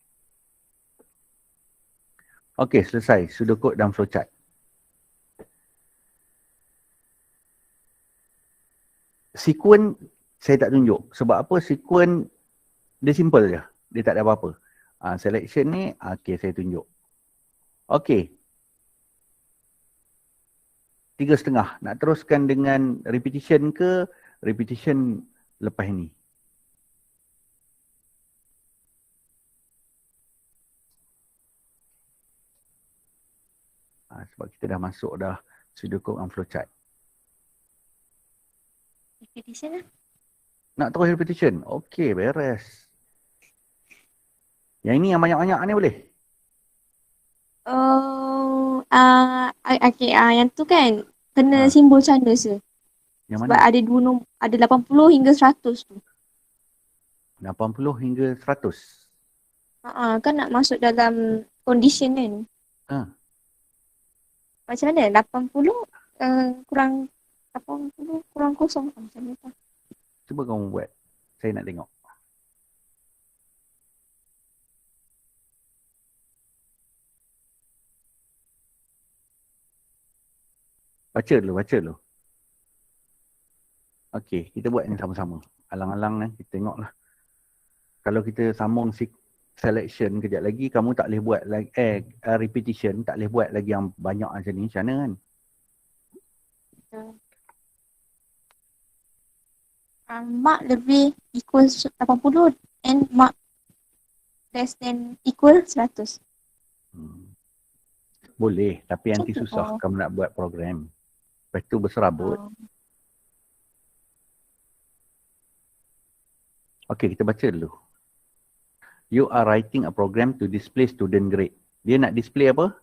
Okey, selesai. Pseudocode dan flowchart. Sequence saya tak tunjuk. Sebab apa? Sequence dia simple je. Dia tak ada apa-apa. Selection ni, okey saya tunjuk. Okey. 3.5. Nak teruskan dengan repetition ke? Repetition lepas ni. Sebab kita dah masuk dah pseudocode dan flowchart. Repetition lah. Nak terus repetition? Okey, beres. Yang ini yang banyak-banyak ni boleh? Oh, okay, yang tu kan kena Ha. simbol canda se. Yang Sebab mana? ada ada 80 hingga 100 tu. 80 hingga 100. Kan nak masuk dalam condition kan. Macam mana? 80 kurang 80 kurang kosong macam mana? Cuba kamu buat. Saya nak tengok. Baca dulu. Okey, kita buat ni sama-sama. Alang-alang ni, kita tengoklah. Kalau kita sambung selection kejap lagi, kamu tak boleh buat lagi, repetition, tak boleh buat lagi yang banyak macam ni. Macam mana kan? Mark lebih equal 80 and mark less than equal 100. Boleh, tapi nanti Macam tu. susah kamu nak buat program. Lepas tu berserabut. Okey, kita baca dulu. You are writing a program to display student grade. Dia nak display apa?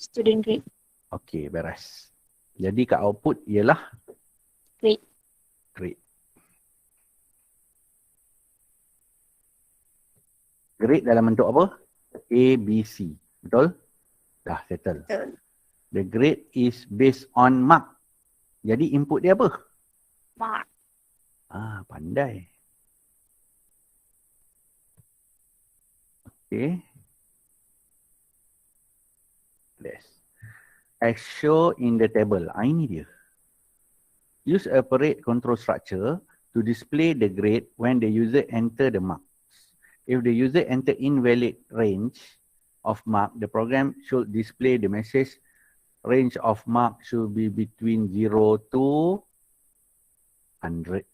Student grade. Okey, beres. Jadi kat output ialah? Grade. Grade dalam bentuk apa? A, B, C. Betul? Dah settle. Betul. The grade is based on mark. Jadi input dia apa? Mark. Pandai. Okay. As shown in the table. Ini dia. Use a parade control structure to display the grade when the user enter the marks. If the user enter invalid range of mark, the program should display the message range of mark should be between 0 to 100.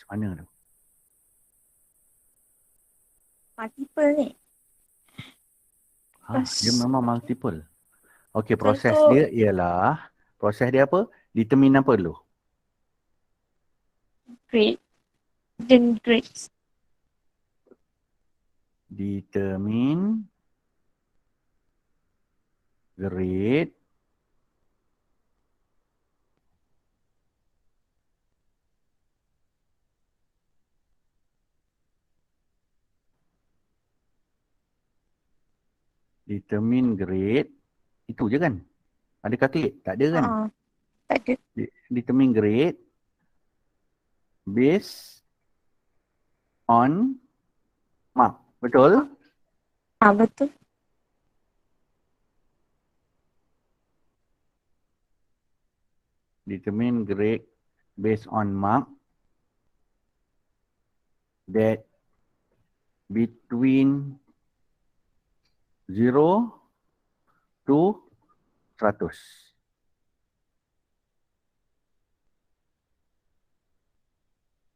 Macam mana tu? Multiple ni. Dia memang multiple. Okey, proses Contoh- dia ialah, proses dia apa? Determine apa dulu? Grade. Then grades. Determine grade determine grade itu je kan? Ada calculate? Tak ada kan? Tak ada. Determine grade based on mark. Betul? Betul. Determine grade based on mark that between 0 to 100.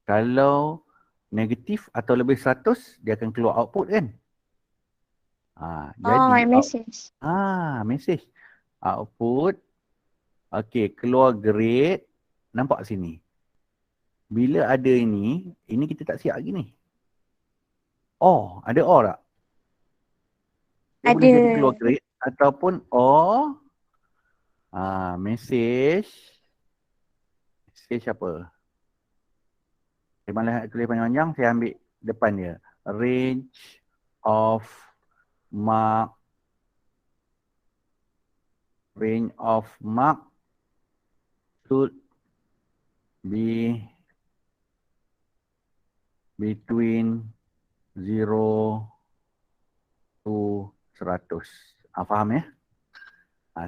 Kalau negatif atau lebih 100, dia akan keluar output kan? Jadi message. message. Output. Okey, keluar grade. Nampak sini. Bila ada ini kita tak siap lagi ni. Oh, ada or tak? Dia boleh Ada. jadi keluar grade ataupun or message. Message apa? Saya malah tulis panjang-panjang, saya ambil depan dia. Range of mark. Range of mark should be between 0 to 100. Faham ya?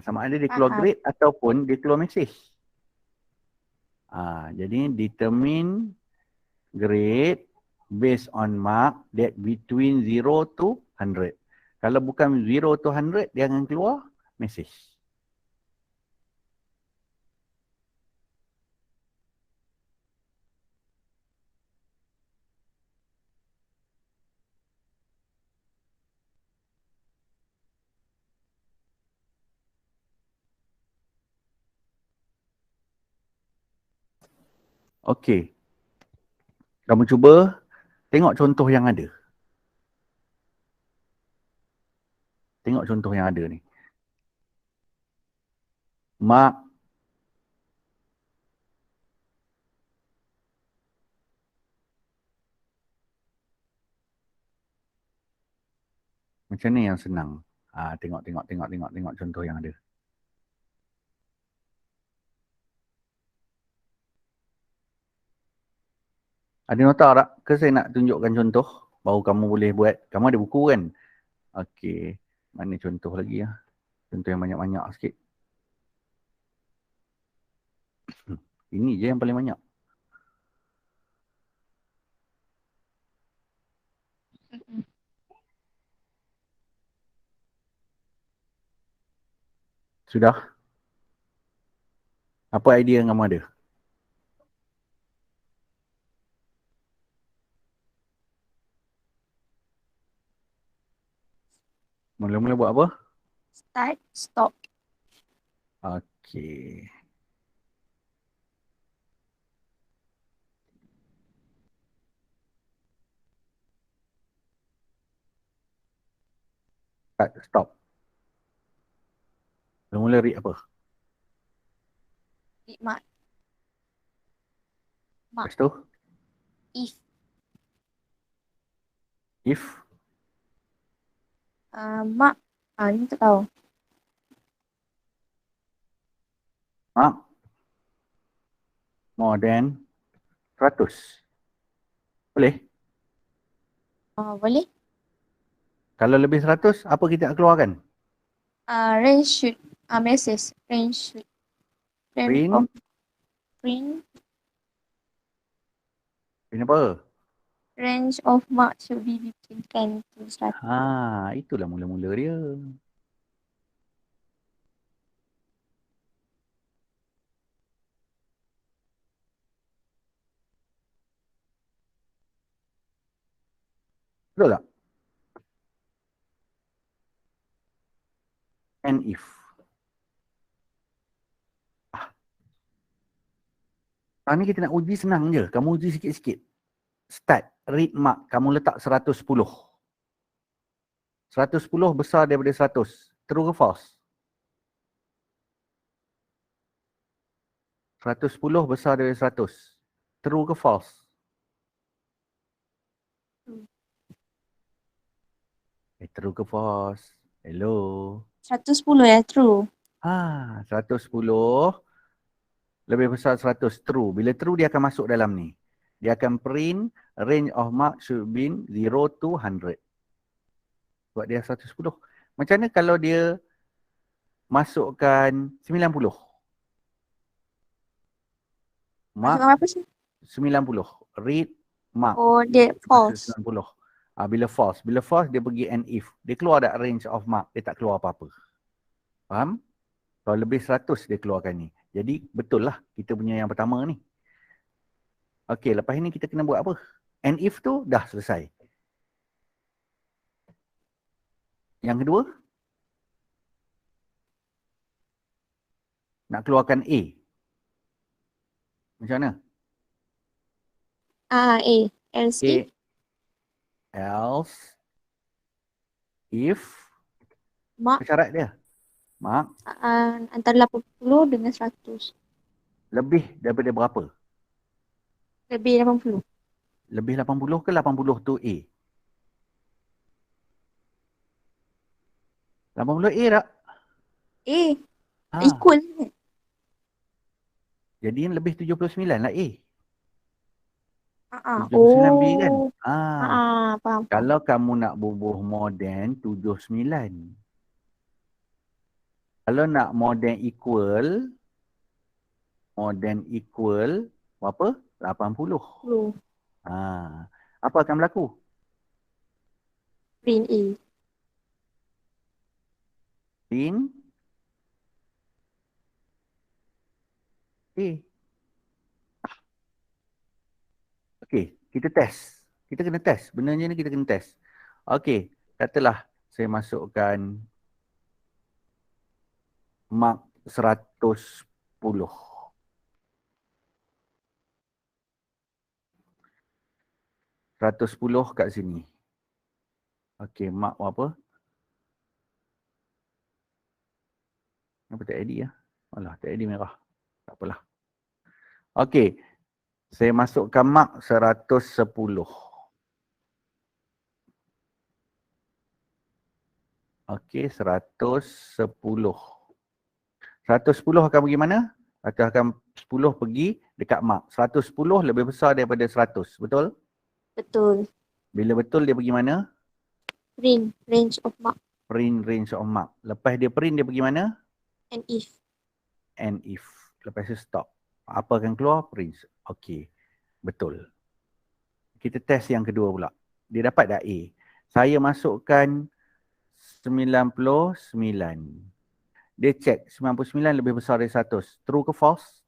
Sama ada dia keluar Faham. grade ataupun dia keluar message. Jadi determine grade based on mark that between 0 to 100. Kalau bukan 0 to 100, dia akan keluar message. Okey. Kamu cuba tengok contoh yang ada. Tengok contoh yang ada ni. Mark macam ni yang senang. Tengok contoh yang ada. Ada nota tak? Ke saya nak tunjukkan contoh baru kamu boleh buat. Kamu ada buku kan? Okey. Mana contoh lagi ya? Contoh yang banyak-banyak sikit. Ini je yang paling banyak. Sudah? Apa idea yang kamu ada? Mula-mula buat apa? Start, stop. Okey. Stop. Mula-mula read apa? Read mark. Lepas tu? If. If. Mark. Ni tak tahu. Mark. More than 100. Boleh? Boleh? Kalau lebih 100, apa kita nak keluarkan? Range should message range Print. of print Print apa? range of mark should be between 10 to 100. Itulah mula-mula dia. Betul tak? And if. Sekarang ni kita nak uji senang je. Kamu uji sikit-sikit. Start. Read mark. Kamu letak 110. 110 besar daripada 100. True ke false? 110 besar daripada 100. True ke false? True ke false? Hello? 110 ya, true. 110 lebih besar 100. True. Bila true dia akan masuk dalam ni. Dia akan print range of mark should be 0 to 100. Sebab dia 110. Macam mana kalau dia masukkan 90? Mark Masuk apa sih? 90. Read mark. Oh, dia false. 90. Bila false. Bila false dia pergi and if. Dia keluar tak range of mark. Dia tak keluar apa-apa. Faham? Kalau lebih 100 dia keluarkan ni. Jadi betul lah kita punya yang pertama ni. Okey, lepas ini kita kena buat apa? And if tu dah selesai. Yang kedua, nak keluarkan A. Macam mana? A. Else A. if. Else. If. Mark Syarat dia. Mark antara 80 dengan 100. lebih daripada berapa? Lebih 80. Lebih 80 ke 80 tu A? 80 A tak? Equal. Jadi lebih 79 lah A. 79 B kan? Oh. Faham. Kalau kamu nak bubuh more than 79. Kalau nak more than equal berapa? 80. Apa akan berlaku? Print A. Print A. Okey, kita test. Kita kena test. Benarnya ni kita kena test. Okey, katalah saya masukkan mark 110. 110 kat sini. Okey, mark apa? Kenapa tak edit ya? Alah, tak edit merah. Tak apalah. Okey, saya masukkan mark 110. Okey, 110. 110 akan pergi mana? Akan 10 pergi dekat mark. 110 lebih besar daripada 100. Betul? Betul. Bila betul dia pergi mana? Print range of mark. Print range of mark. Lepas dia print dia pergi mana? And if. And if. Lepas tu stop. Apa akan keluar? Print. Okey. Betul. Kita test yang kedua pula. Dia dapat dah A. Saya masukkan 99. Dia check 99 lebih besar dari 100. True ke false?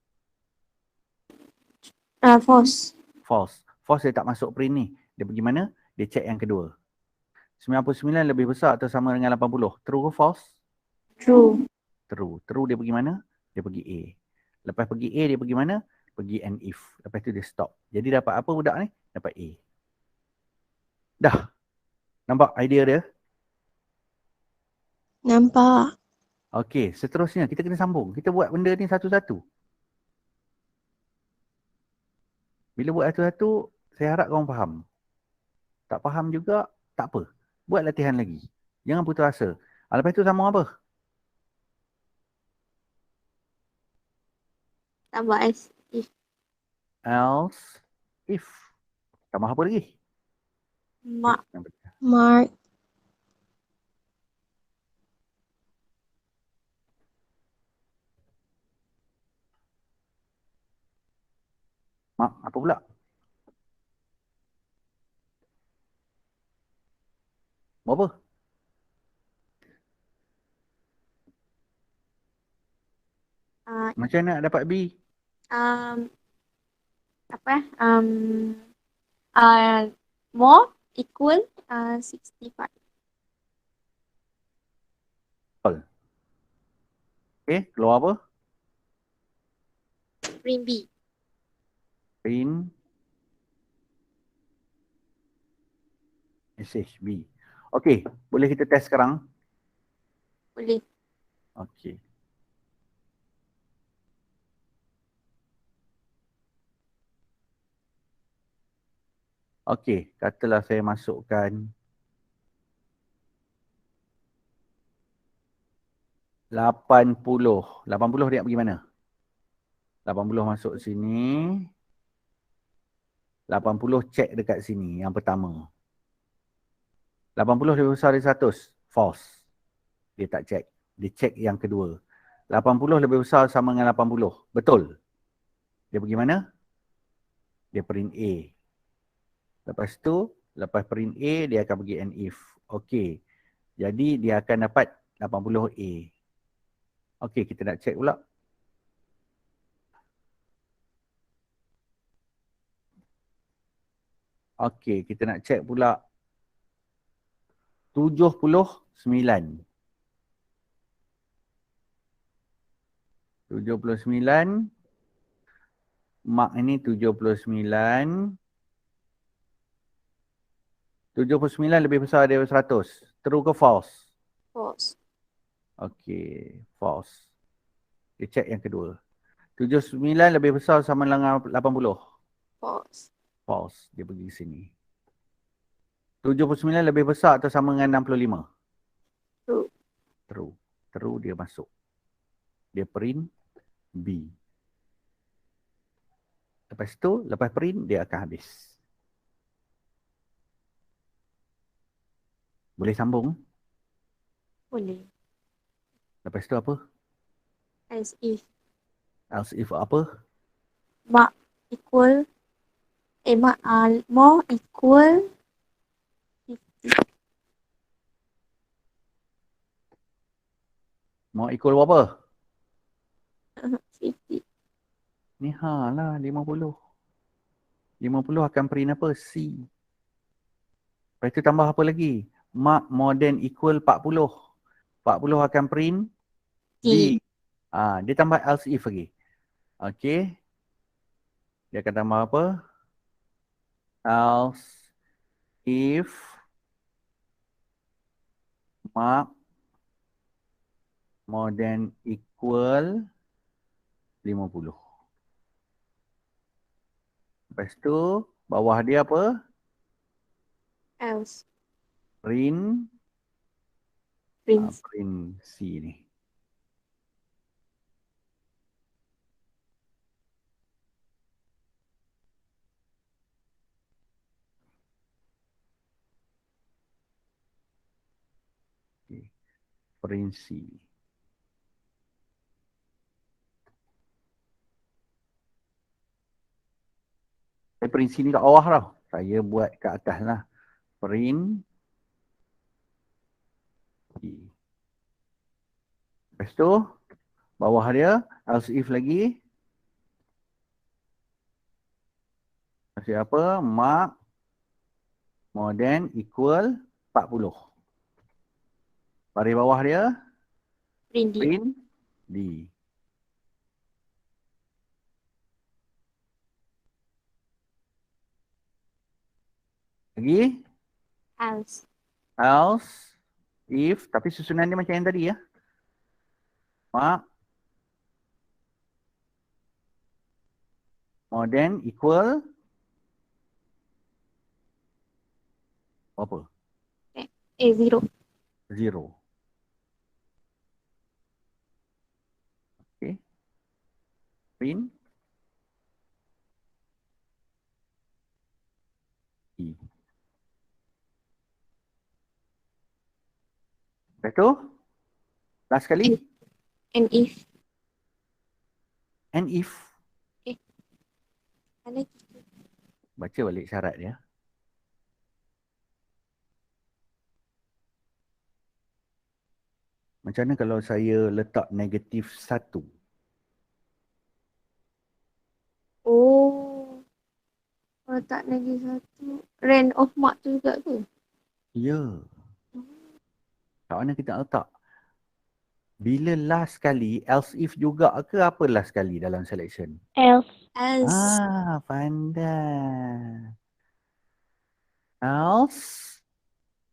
False. False. False dia tak masuk print ni. Dia pergi mana? Dia check yang kedua. 99 lebih besar atau sama dengan 80. True ke false? True. True dia pergi mana? Dia pergi A. Lepas pergi A dia pergi mana? Pergi and if. Lepas tu dia stop. Jadi dapat apa budak ni? Dapat A. Dah. Nampak idea dia? Nampak. Okey, seterusnya kita kena sambung. Kita buat benda ni satu-satu. Bila buat satu-satu, saya harap korang faham. Tak faham juga, tak apa. Buat latihan lagi. Jangan putus asa. Lepas tu sambung apa? Tambah else if. Else, if. Tambah apa lagi? Mark Mak, apa pula? Mau apa? Ah, Macam mana nak dapat B? um, apa? More equal 65. Okay, keluar apa? Print B. Print SHB. Okay, boleh kita test sekarang? Boleh. Okay. Okay, katalah saya masukkan 80. 80 dia nak pergi mana? 80 masuk sini. 80 check dekat sini yang pertama. 80 lebih besar dari 100. False. Dia tak check. Dia check yang kedua. 80 lebih besar sama dengan 80. Betul. Dia pergi mana? Dia print A. Lepas tu, lepas print A, dia akan pergi and if. Okey. Jadi, dia akan dapat 80A. Okey, kita nak check pula. Okey, kita nak check pula 79. 79. Mark ini 79. 79 lebih besar dari 100. True ke false? False. Okey, false. Dia check yang kedua. 79 lebih besar sama dengan 80. False. False. Dia pergi ke sini. 79 lebih besar atau sama dengan 65? True. True. True dia masuk. Dia print B. Lepas tu, lepas print dia akan habis. Boleh sambung? Boleh. Lepas tu apa? As if Else if apa? mark equal mark more equal 50. Mau equal apa? 50. Ni lah 50. 50 akan print apa? C. Lepas tu tambah apa lagi? Mark more than equal 40. 40 akan print D. D. Dia tambah else if lagi. Okey. Dia akan tambah apa? Else if mark more than equal 50. Lepas tu, bawah dia apa? Else. Print. Print. Print C ni. Okay. Print C. Saya print C ni kat bawah tau. Saya buat kat atas lah. Print C. Lepas tu, bawah dia, else if lagi. Masih apa? Mark more than equal 40. Baris bawah dia, Print D. print D. Lagi, Else. else, if, tapi susunan dia macam yang tadi ya. Mark more than equal apa? 0. 0. Okay. Print E. Lepas tu, last sekali, And if and if. Okay. Mana Baca balik syarat dia. Macam mana kalau saya letak negatif 1? Oh, kalau tak lagi satu. Range of mark tu juga tu. Ya. Kat mana kita nak letak? Bila last kali, else if juga ke apa last kali dalam selection? Else. Else. Pandai. Else.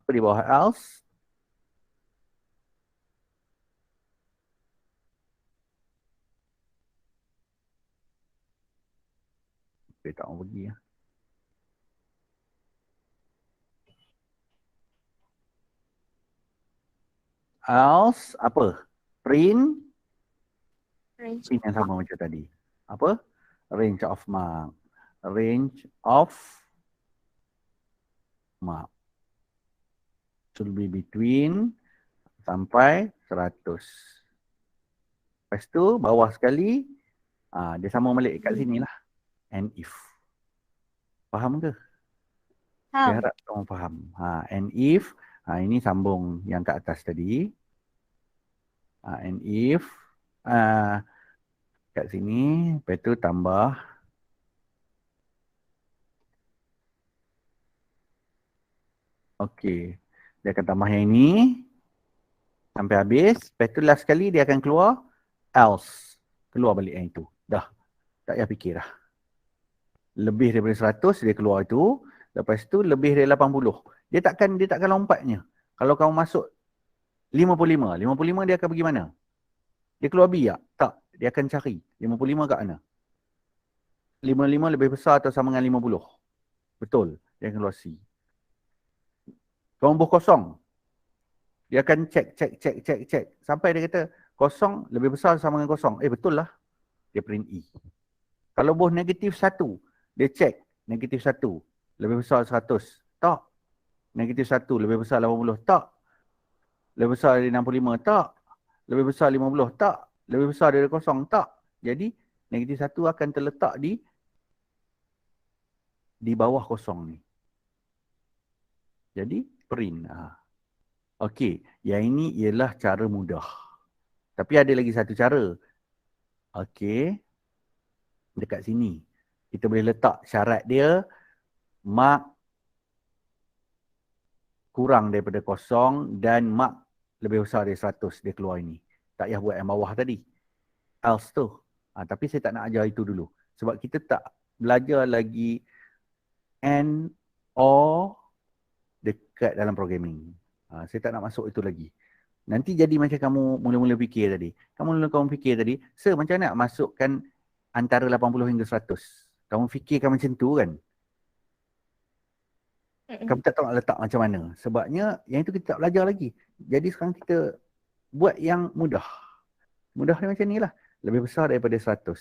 Apa di bawah else? Okay, tak mau pergi. Else apa? Print. Range Print of yang mark. sama macam tadi. Apa? Range of mark. Range of mark. Should be between sampai 100. Lepas tu bawah sekali dia sambung balik kat sini lah. And if. Faham ke? Saya harap kamu faham. And if ini sambung yang kat atas tadi. And if kat sini, lepas tu tambah okey. Dia akan tambah yang ini sampai habis. Lepas tu last sekali dia akan keluar else. Keluar balik yang itu. Dah. Tak payah fikir dah. Lebih daripada 100 dia keluar itu. Lepas tu lebih dari 80. Dia takkan lompatnya. Kalau kamu masuk 55. 55 dia akan pergi mana? Dia keluar B tak? Tak. Dia akan cari 55 kat mana? 55 lebih besar atau sama dengan 50? Betul. Dia akan keluar C. Kamu buh kosong. Dia akan cek. Sampai dia kata kosong lebih besar sama dengan kosong. Betul lah. Dia print E. Kalau buh negatif 1, dia cek negatif 1 lebih besar 100. Tak. Negatif 1 lebih besar 80. Tak. Lebih besar dari 65. Tak. Lebih besar 50. Tak. Lebih besar dari kosong. Tak. Jadi negatif 1 akan terletak di bawah kosong ni. Jadi print. Okey, yang ini ialah cara mudah. Tapi ada lagi satu cara. Okey. Dekat sini. Kita boleh letak syarat dia mark kurang daripada kosong dan mark lebih besar dari 100 dia keluar ini. Tak payah buat yang bawah tadi. Else tu. Tapi saya tak nak ajar itu dulu. Sebab kita tak belajar lagi and or dekat dalam programming. Saya tak nak masuk itu lagi. Nanti jadi macam kamu mula-mula fikir tadi. Kamu fikir tadi, sir macam mana nak masukkan antara 80 hingga 100? Kamu fikirkan macam tu kan? Kamu tak tahu nak letak macam mana. Sebabnya yang itu kita tak belajar lagi. Jadi sekarang kita buat yang mudah. Mudah ni macam ni lah. Lebih besar daripada 100.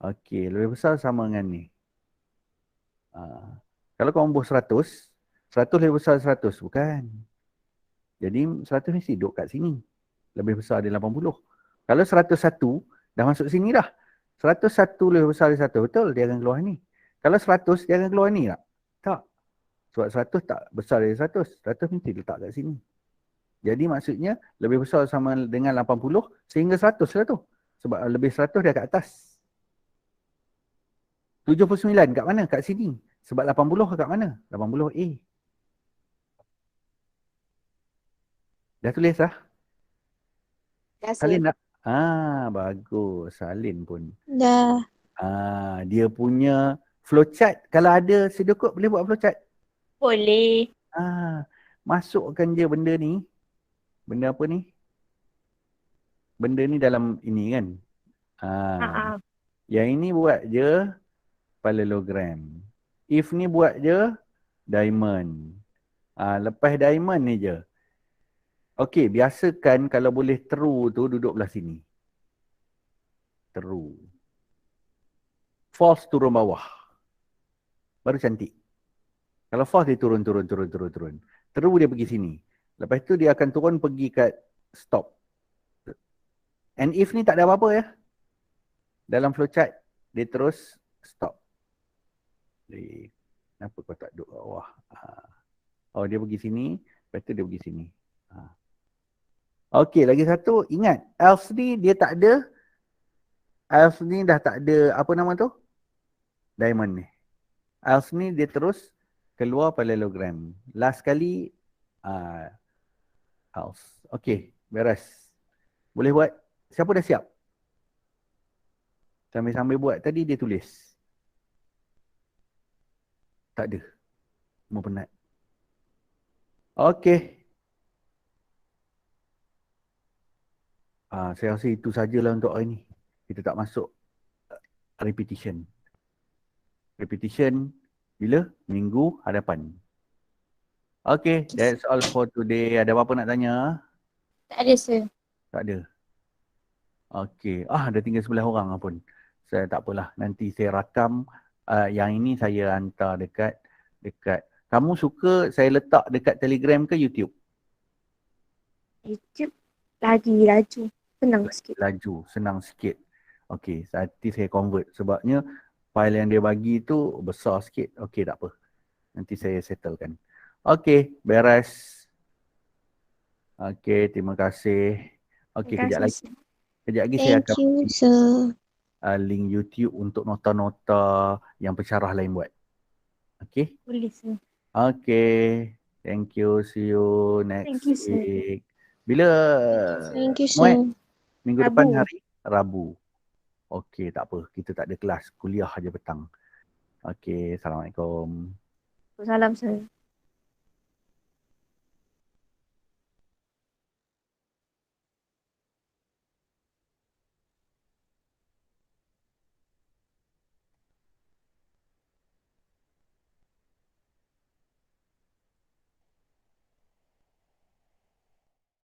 Okey, lebih besar sama dengan ni. Kalau kamu buat 100, 100 lebih besar 100. Bukan. Jadi 100 mesti duduk kat sini. Lebih besar dari 80. Kalau 101, dah masuk sini dah. 101 lebih besar dari 100. Betul, dia akan keluar ni. Kalau 100, dia akan keluar ni tak? Tak. Sebab 100 tak besar dari 100. 100 mesti letak kat sini. Jadi maksudnya lebih besar sama dengan 80 sehingga 100 lah tu. Sebab lebih 100 dia kat atas. 79 kat mana? Kat sini. Sebab 80 kat mana? 80A. Dah tulis lah? Dah Salin tak? Bagus. Salin pun. Dah. Dia punya flowchart. Kalau ada sedia kod boleh buat flowchart. boleh. Masukkan je benda ni. Benda apa ni? Benda ni dalam ini kan. Yang ini buat je parallelogram. If ni buat je diamond. Lepas diamond ni je. Okey, biasakan kalau boleh true tu duduk belah sini. True. False turun bawah. Baru cantik. Kalau false dia turun. True dia pergi sini. Lepas tu dia akan turun pergi kat stop. And if ni tak ada apa-apa ya. Dalam flowchart dia terus Stop. Kenapa kau tak duduk kat bawah? Oh, dia pergi sini. Lepas tu dia pergi sini. Okey, lagi satu. Ingat, else ni dia tak ada. Else ni dah tak ada, apa nama tu? Diamond ni. Else ni dia terus keluar parallelogram. Last kali, else. Okey, beres. Boleh buat? Siapa dah siap? Sambil-sambil buat tadi dia tulis. Tak ada. Semua penat. Okey. Saya rasa itu sajalah untuk hari ni. Kita tak masuk repetition. Repetition bila? Minggu hadapan. Okay, that's all for today. Ada apa-apa nak tanya? Tak ada, sir. Tak ada. Okay. Dah tinggal 11 orang pun. Saya tak apalah. Nanti saya rakam. Yang ini saya hantar dekat. Kamu suka saya letak dekat Telegram ke YouTube? YouTube lagi laju. Senang sikit. Laju, senang sikit. Okay, nanti saya convert. Sebabnya file yang dia bagi tu besar sikit. Okay, tak apa. Nanti saya settlekan. Okay, beres. Okay, terima kasih. Okay, kejap lagi. Kejap lagi saya Thank akan you, sir. link YouTube untuk nota-nota yang pensyarah lain buat. Okay? Boleh, sir. Okay. Thank you. See you next Thank you, sir. week. Bila? Thank you, Muat? sir. Minggu Rabu. depan hari Rabu. Okey, tak apa. Kita tak ada kelas. Kuliah aja petang. Okey, Assalamualaikum. Salam, sir.